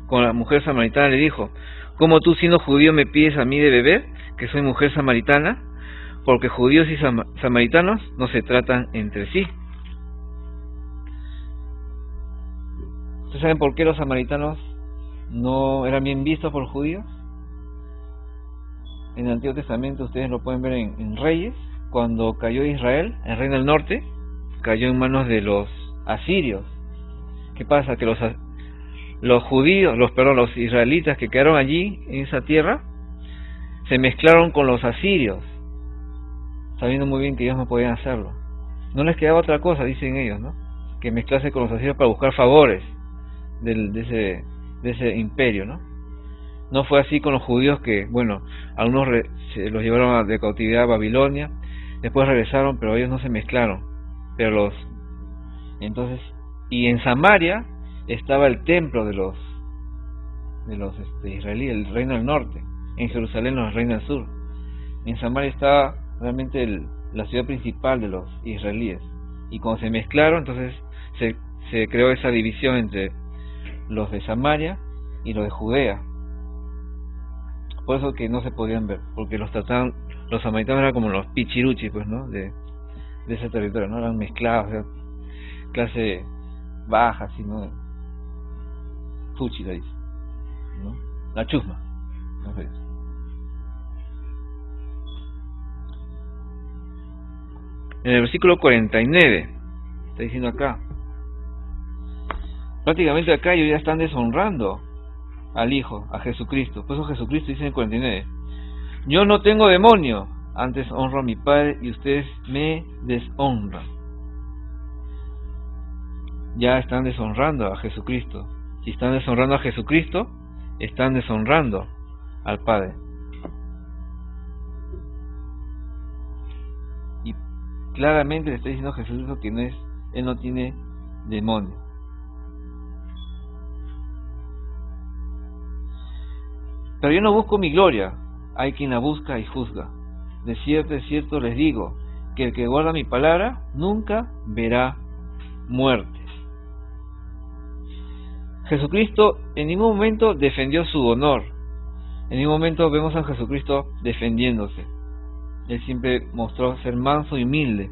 Con la mujer samaritana le dijo, ¿cómo tú siendo judío me pides a mí de beber, que soy mujer samaritana? Porque judíos y samaritanos no se tratan entre sí. ¿Ustedes saben por qué los samaritanos no eran bien vistos por los judíos? En el Antiguo Testamento ustedes lo pueden ver en Reyes, cuando cayó Israel, el reino del norte, cayó en manos de los asirios. ¿Qué pasa? Que los israelitas que quedaron allí en esa tierra se mezclaron con los asirios, sabiendo muy bien que ellos no podían hacerlo. No les quedaba otra cosa, dicen ellos, ¿no? Que mezclarse con los asirios para buscar favores de ese imperio, ¿no? No fue así con los judíos, que, bueno, algunos se los llevaron de cautividad a Babilonia, después regresaron, pero ellos no se mezclaron. Pero entonces, y en Samaria estaba el templo de los israelíes, el reino del norte. En Jerusalén, el reino del sur. En Samaria estaba realmente la ciudad principal de los israelíes. Y cuando se mezclaron, entonces se creó esa división entre los de Samaria y los de Judea. Por eso que no se podían ver, porque los samaritanos eran como los pichiruchis, pues, ¿no? De ese territorio, ¿no? Eran mezclados, o sea, clase baja, así, ¿no? Fuchi, la dice, ¿no? La chusma, no sé. En el versículo 49 está diciendo acá, prácticamente acá ellos ya están deshonrando al Hijo, a Jesucristo. Por eso Jesucristo dice en el 49, yo no tengo demonio, antes honro a mi Padre y ustedes me deshonran. Ya están deshonrando a Jesucristo. Si están deshonrando a Jesucristo, están deshonrando al Padre. Y claramente le está diciendo a Jesucristo que Él no tiene demonio. Pero yo no busco mi gloria, hay quien la busca y juzga. De cierto les digo, que el que guarda mi palabra nunca verá muerte. Jesucristo en ningún momento defendió su honor. En ningún momento vemos a Jesucristo defendiéndose. Él siempre mostró ser manso y humilde.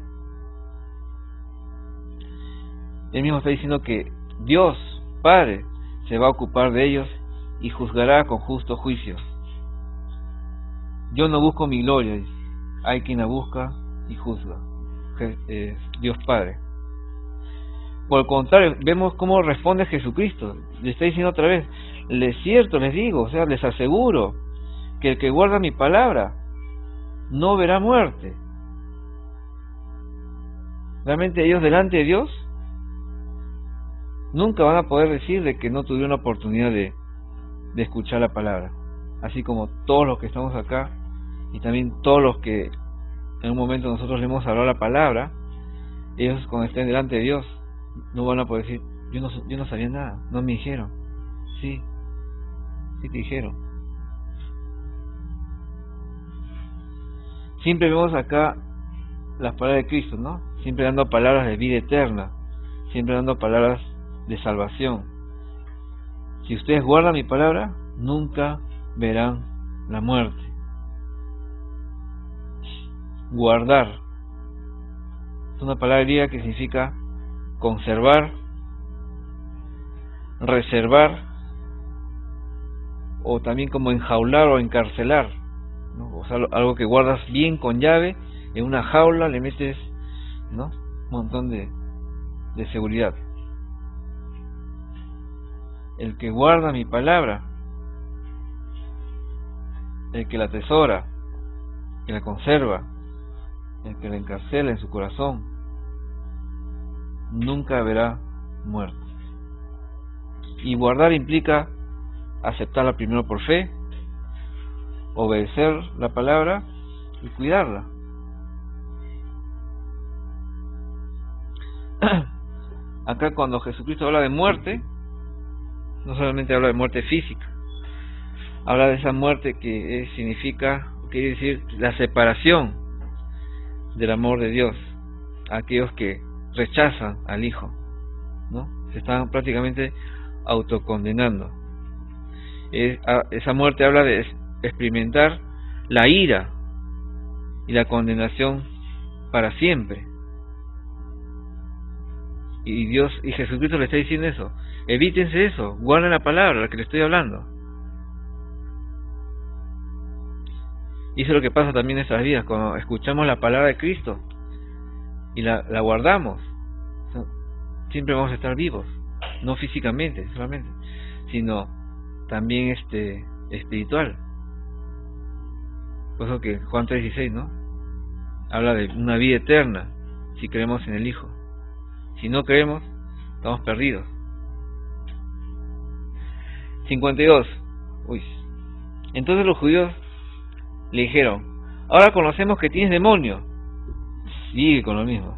Él mismo está diciendo que Dios, Padre, se va a ocupar de ellos y juzgará con justo juicio. Yo no busco mi gloria, dice. Hay quien la busca y juzga. Dios Padre. Por el contrario, vemos cómo responde Jesucristo. Le está diciendo otra vez, de cierto les digo, o sea, les aseguro, que el que guarda mi palabra no verá muerte. Realmente ellos delante de Dios nunca van a poder decir de que no tuvieron la oportunidad de escuchar la palabra. Así como todos los que estamos acá y también todos los que en un momento nosotros le hemos hablado la palabra, ellos cuando estén delante de Dios no van a poder decir, yo no sabía nada, no me dijeron. Sí te dijeron. Siempre vemos acá las palabras de Cristo, ¿no? Siempre dando palabras de vida eterna, siempre dando palabras de salvación. Si ustedes guardan mi palabra, nunca verán la muerte. Guardar es una palabra griega que significa conservar, reservar, o también como enjaular o encarcelar, ¿no? O sea, algo que guardas bien con llave, en una jaula le metes, ¿no?, un montón de seguridad. El que guarda mi palabra, el que la atesora, que la conserva, el que la encarcela en su corazón, nunca verá muerte. Y guardar implica aceptarla primero por fe, obedecer la palabra y cuidarla. Acá cuando Jesucristo habla de muerte, no solamente habla de muerte física, habla de esa muerte que quiere decir la separación del amor de Dios a aquellos que rechazan al Hijo, ¿no? Se están prácticamente autocondenando. Esa muerte habla de experimentar la ira y la condenación para siempre. Y Dios y Jesucristo le está diciendo eso. Evítense eso, guarden la palabra, la que le estoy hablando. Y eso es lo que pasa también en nuestras vidas, cuando escuchamos la palabra de Cristo y la guardamos. Siempre vamos a estar vivos, no físicamente solamente, sino también espiritual. Por eso que Juan 3:16, ¿no?, habla de una vida eterna si creemos en el Hijo. Si no creemos, estamos perdidos. 52. Entonces los judíos le dijeron, ahora conocemos que tienes demonio. Sigue con lo mismo.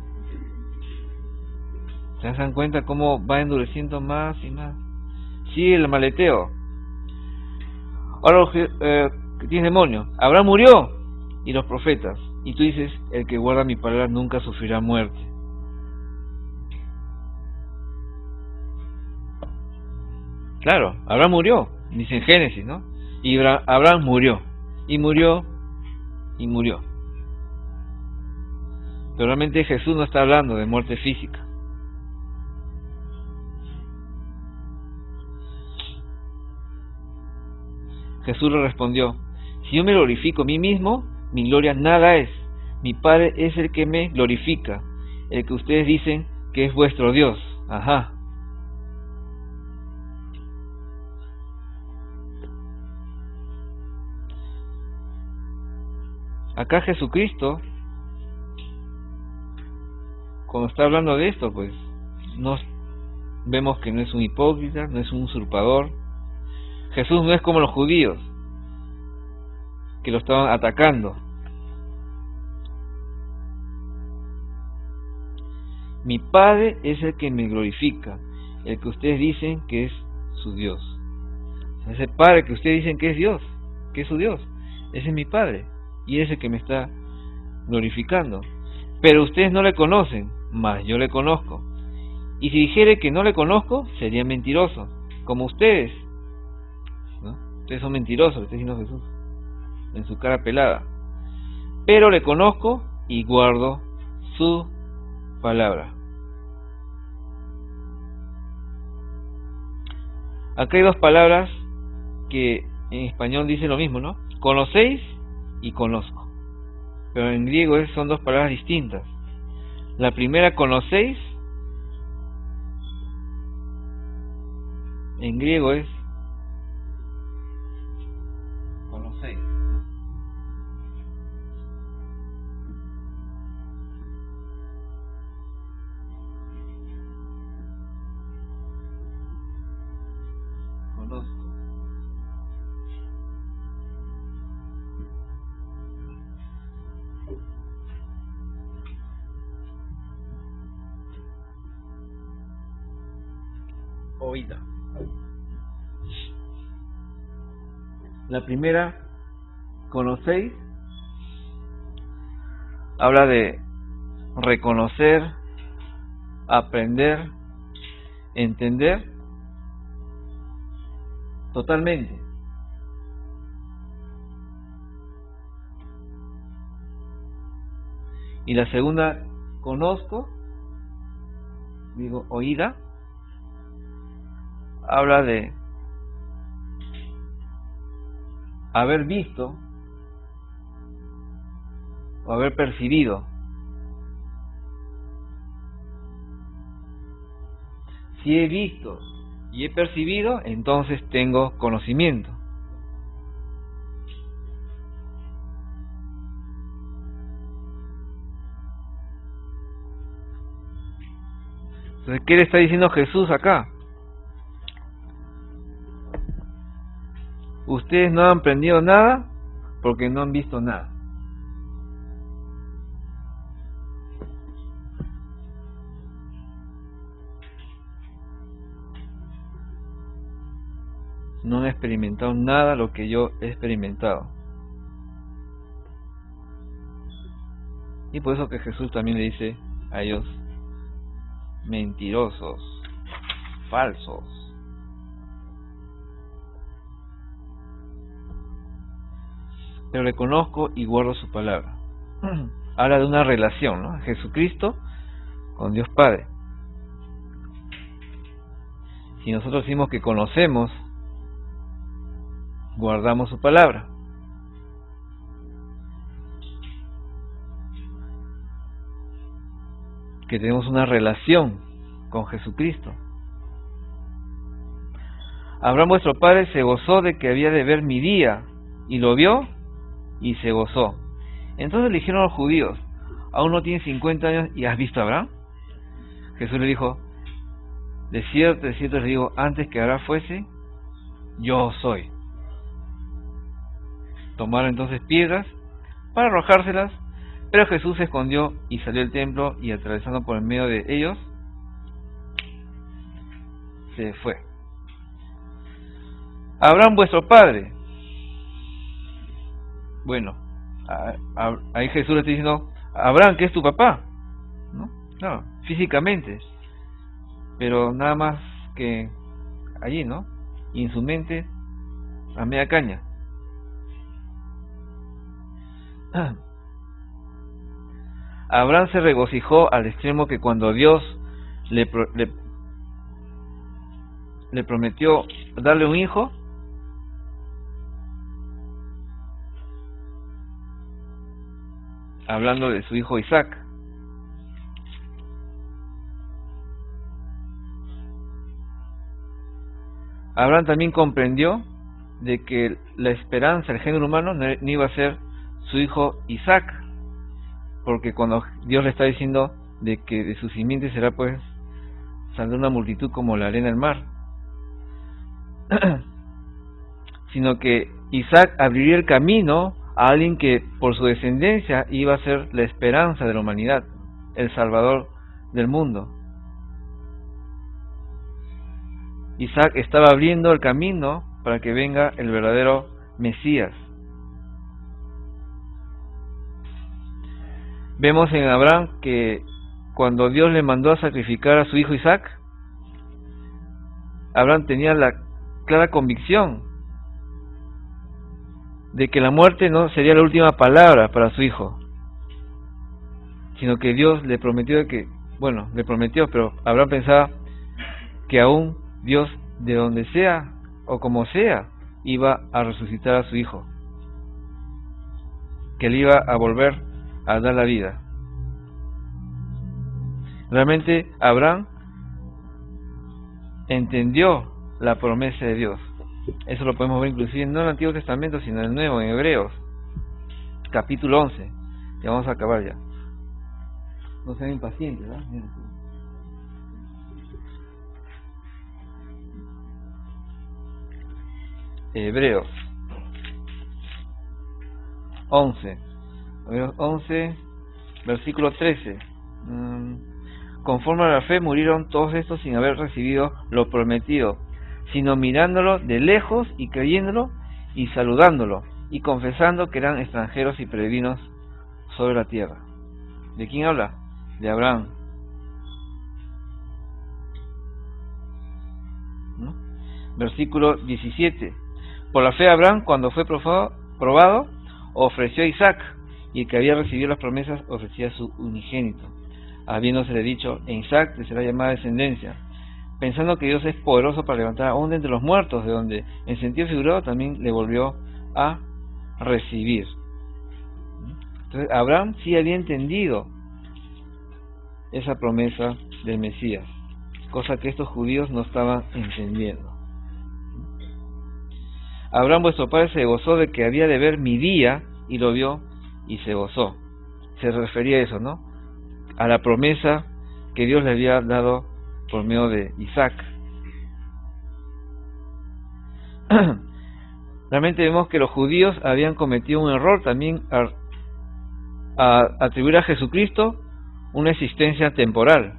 ¿Se dan cuenta cómo va endureciendo más y más? Sigue el maleteo. Ahora que tienes demonio. Abraham murió y los profetas. Y tú dices, el que guarda mi palabra nunca sufrirá muerte. Claro, Abraham murió, dice en Génesis, ¿no? Y Abraham murió, y murió, y murió. Pero realmente Jesús no está hablando de muerte física. Jesús le respondió: si yo me glorifico a mí mismo, mi gloria nada es. Mi Padre es el que me glorifica, el que ustedes dicen que es vuestro Dios. Ajá. Acá Jesucristo, cuando está hablando de esto, pues vemos que no es un hipócrita, no es un usurpador. Jesús no es como los judíos, que lo estaban atacando. Mi Padre es el que me glorifica, el que ustedes dicen que es su Dios. Ese Padre que ustedes dicen que es Dios, que es su Dios, ese es mi Padre, y es el que me está glorificando. Pero ustedes no le conocen, mas yo le conozco. Y si dijere que no le conozco, sería mentiroso, como ustedes, ¿no? Ustedes son mentirosos, está diciendo Jesús, en su cara pelada. Pero le conozco y guardo su palabra. Acá hay dos palabras que en español dicen lo mismo, ¿no? Conocéis y conozco. Pero en griego son dos palabras distintas. La primera, conocéis, en griego es conocéis. Conozco. Oída. La primera, conocéis, habla de reconocer, aprender, entender totalmente. Y la segunda, conozco, digo oída, habla de haber visto o haber percibido. Si he visto y he percibido, entonces tengo conocimiento. Entonces, ¿qué le está diciendo Jesús acá? Ustedes no han aprendido nada porque no han visto nada. No han experimentado nada lo que yo he experimentado. Y por eso que Jesús también le dice a ellos: mentirosos, falsos. Pero le conozco y guardo su palabra. Habla de una relación, ¿no? Jesucristo con Dios Padre. Si nosotros decimos que conocemos, guardamos su palabra. Que tenemos una relación con Jesucristo. Abraham vuestro padre se gozó de que había de ver mi día, y lo vio y se gozó. Entonces le dijeron a los judíos: ¿aún no tienes 50 años y has visto a Abraham? Jesús le dijo: de cierto les digo, antes que Abraham fuese, yo soy. Tomaron entonces piedras para arrojárselas, pero Jesús se escondió y salió del templo, y atravesando por el medio de ellos, se fue. Abraham vuestro padre. Bueno, ahí Jesús le está diciendo: Abraham, que es tu papá, ¿no? Claro, físicamente, pero nada más que allí, ¿no? y en su mente a media caña. Abraham se regocijó al extremo que cuando Dios le prometió darle un hijo, hablando de su hijo Isaac. Abraham también comprendió de que la esperanza del género humano no iba a ser su hijo Isaac, porque cuando Dios le está diciendo de que de su simiente será pues saldrá una multitud como la arena del mar, sino que Isaac abriría el camino a alguien que por su descendencia iba a ser la esperanza de la humanidad, el salvador del mundo. Isaac estaba abriendo el camino para que venga el verdadero Mesías. Vemos en Abraham que cuando Dios le mandó a sacrificar a su hijo Isaac, Abraham tenía la clara convicción de que la muerte no sería la última palabra para su hijo, sino que Dios le prometió pero Abraham pensaba que aún Dios, de donde sea o como sea, iba a resucitar a su hijo, que le iba a volver a dar la vida. Realmente Abraham entendió la promesa de Dios. Eso lo podemos ver inclusive no en el Antiguo Testamento, sino en el Nuevo, en Hebreos, capítulo 11. Ya vamos a acabar ya. No sean impacientes, ¿verdad? Hebreos 11, versículo 13. Conforme a la fe murieron todos estos sin haber recibido lo prometido, sino mirándolo de lejos y creyéndolo y saludándolo y confesando que eran extranjeros y peregrinos sobre la tierra. ¿De quién habla? De Abraham. ¿No? Versículo 17. Por la fe Abraham, cuando fue probado, ofreció a Isaac, y el que había recibido las promesas ofrecía a su unigénito, habiéndosele dicho: en Isaac te será llamada descendencia, pensando que Dios es poderoso para levantar aún de entre los muertos, de donde en sentido figurado también le volvió a recibir. Entonces Abraham sí había entendido esa promesa del Mesías, cosa que estos judíos no estaban entendiendo. Abraham vuestro padre se gozó de que había de ver mi día, y lo vio y se gozó. Se refería a eso, ¿no? A la promesa que Dios le había dado por medio de Isaac. Realmente vemos que los judíos habían cometido un error también a atribuir a Jesucristo una existencia temporal.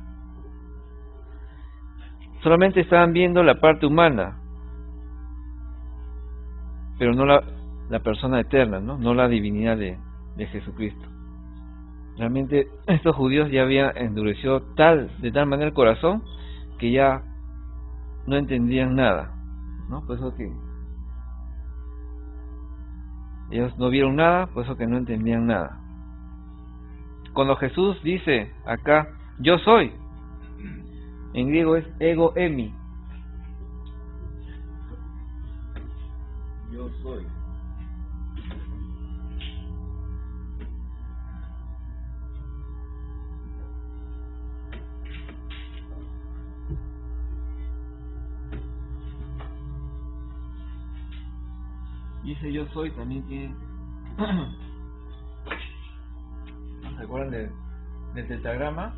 Solamente estaban viendo la parte humana, pero no la persona eterna, no la divinidad de Jesucristo. Realmente estos judíos ya habían endurecido de tal manera el corazón que ya no entendían nada, ¿no? Por eso que ellos no vieron nada, por eso que no entendían nada. Cuando Jesús dice acá, yo soy, en griego es ego emi. Yo soy. Dice yo soy también tiene ¿se acuerdan del tetragrama?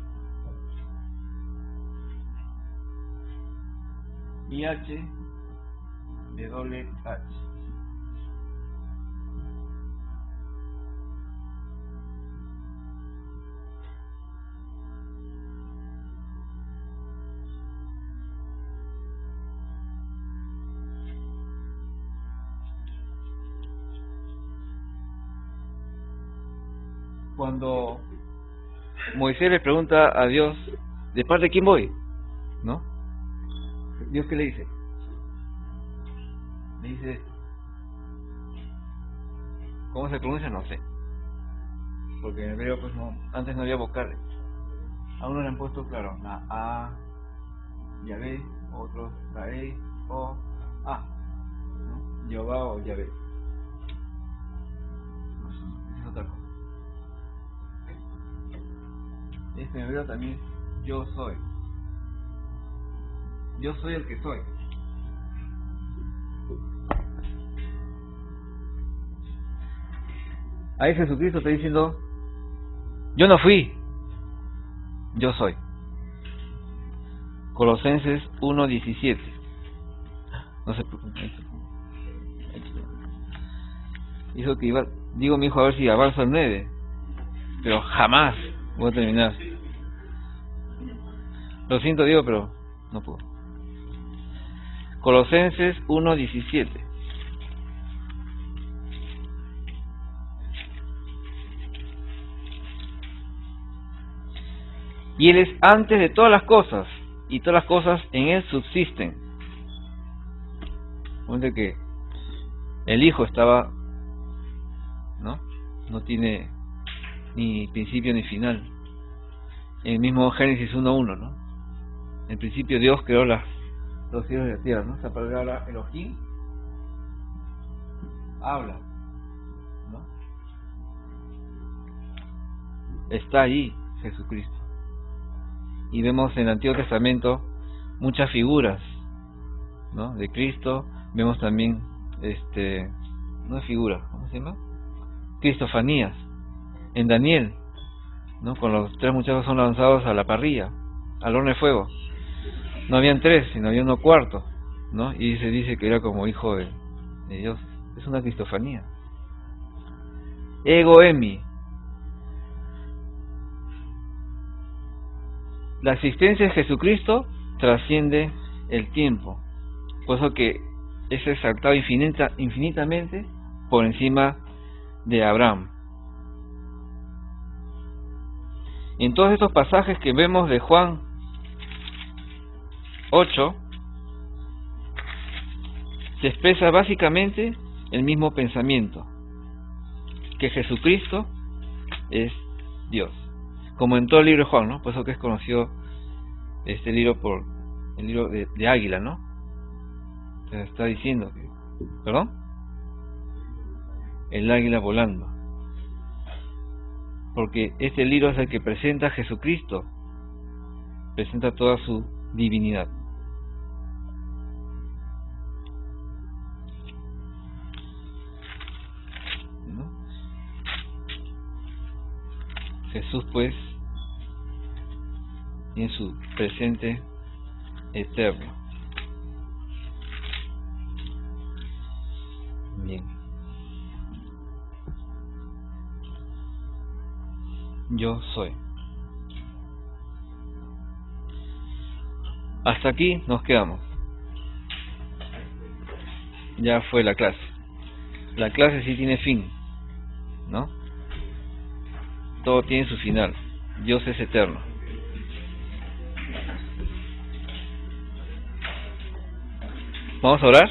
IH de doble H. Cuando Moisés le pregunta a Dios, ¿de parte de quién voy? ¿No? Dios, ¿qué le dice? me dice esto. ¿Cómo se pronuncia? No sé. Porque en hebreo pues no, antes no había vocales. A uno le han puesto, claro, la A, Yahvé, otros la E, O, A, ¿no? Jehová o Yahvé. No sé, es otra cosa. Este en hebreo también es yo soy. Yo soy el que soy. Ahí Jesucristo está diciendo, yo no fui, yo soy. Colosenses 1:17. No se preocupen. Dijo que iba, digo mi hijo a ver si avanza el 9, pero jamás voy a terminar. Lo siento, Diego, pero no puedo. Colosenses 1:17. Y Él es antes de todas las cosas, y todas las cosas en Él subsisten. Donde que el Hijo estaba, no tiene ni principio ni final. En el mismo Génesis 1:1, ¿no? En principio Dios creó los cielos y la tierra, ¿no? Esa palabra Elohim habla, ¿no? Está ahí Jesucristo. Y vemos en el Antiguo Testamento muchas figuras, ¿no? De Cristo. Vemos también, no es figura, ¿cómo se llama? Cristofanías. En Daniel, ¿no? Con los 3 muchachos son lanzados a la parrilla, al horno de fuego. No habían 3, sino había uno cuarto, ¿no? Y se dice que era como hijo de Dios. Es una cristofanía. Ego Emi. La existencia de Jesucristo trasciende el tiempo. Por eso que es exaltado infinitamente por encima de Abraham. En todos estos pasajes que vemos de Juan 8, se expresa básicamente el mismo pensamiento, que Jesucristo es Dios, como en todo el libro de Juan, ¿no? Por eso que es conocido este libro por el libro de Águila, ¿no? Se está diciendo que, ¿perdón? El águila volando, porque este libro es el que presenta a Jesucristo, presenta toda su divinidad. ¿No? Jesús pues tiene su presente eterno. Bien. Yo soy. Hasta aquí nos quedamos. Ya fue la clase. La clase sí tiene fin, ¿no? Todo tiene su final. Dios es eterno. ¿Vamos a orar?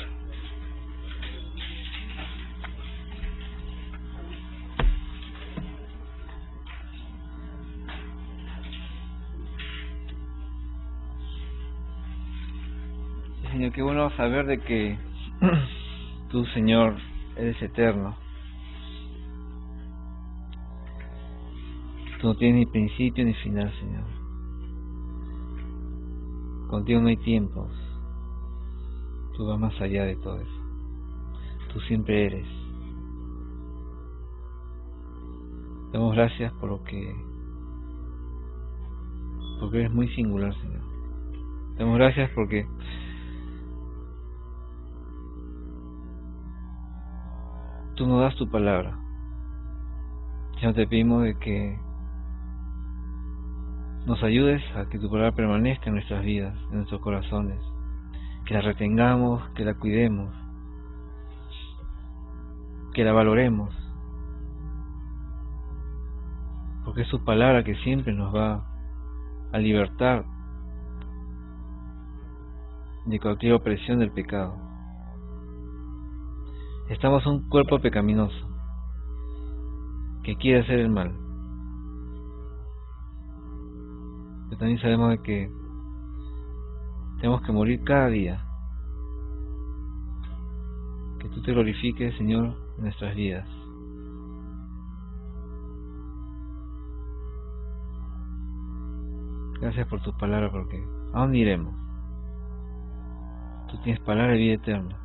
Señor, qué bueno saber de que tú, Señor, eres eterno. Tú no tienes ni principio ni final, Señor. Contigo no hay tiempos. Tú vas más allá de todo eso. Tú siempre eres. Damos gracias porque eres muy singular, Señor. Damos gracias porque tú nos das tu palabra. Ya te pedimos de que nos ayudes a que tu palabra permanezca en nuestras vidas, en nuestros corazones, que la retengamos, que la cuidemos, que la valoremos, porque es tu palabra que siempre nos va a libertar de cualquier opresión del pecado. Estamos un cuerpo pecaminoso que quiere hacer el mal. Pero también sabemos de que tenemos que morir cada día. Que tú te glorifiques, Señor, en nuestras vidas. Gracias por tu palabra, porque ¿a dónde iremos? Tú tienes palabra de vida eterna.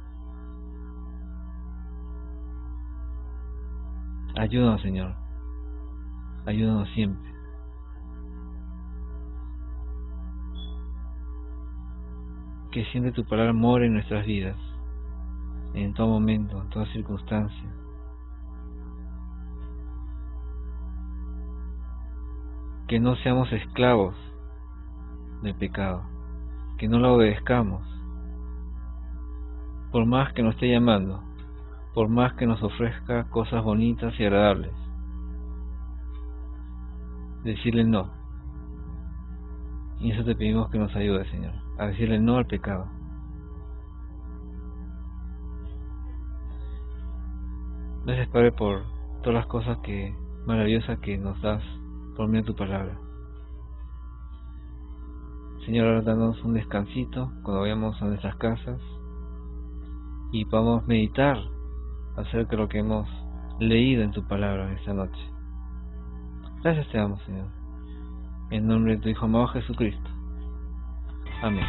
Ayúdanos, Señor. Ayúdanos siempre. Que siempre tu palabra more en nuestras vidas, en todo momento, en toda circunstancia. Que no seamos esclavos del pecado, que no lo obedezcamos, por más que nos esté llamando, por más que nos ofrezca cosas bonitas y agradables. Decirle no. Y eso te pedimos que nos ayude, Señor, a decirle no al pecado. Gracias, Padre, por todas las cosas maravillosas que nos das por medio de tu palabra. Señor, ahora danos un descansito cuando vayamos a nuestras casas y podamos meditar acerca de lo que hemos leído en tu palabra esta noche. Gracias te damos, Señor, en nombre de tu Hijo amado Jesucristo. Amén.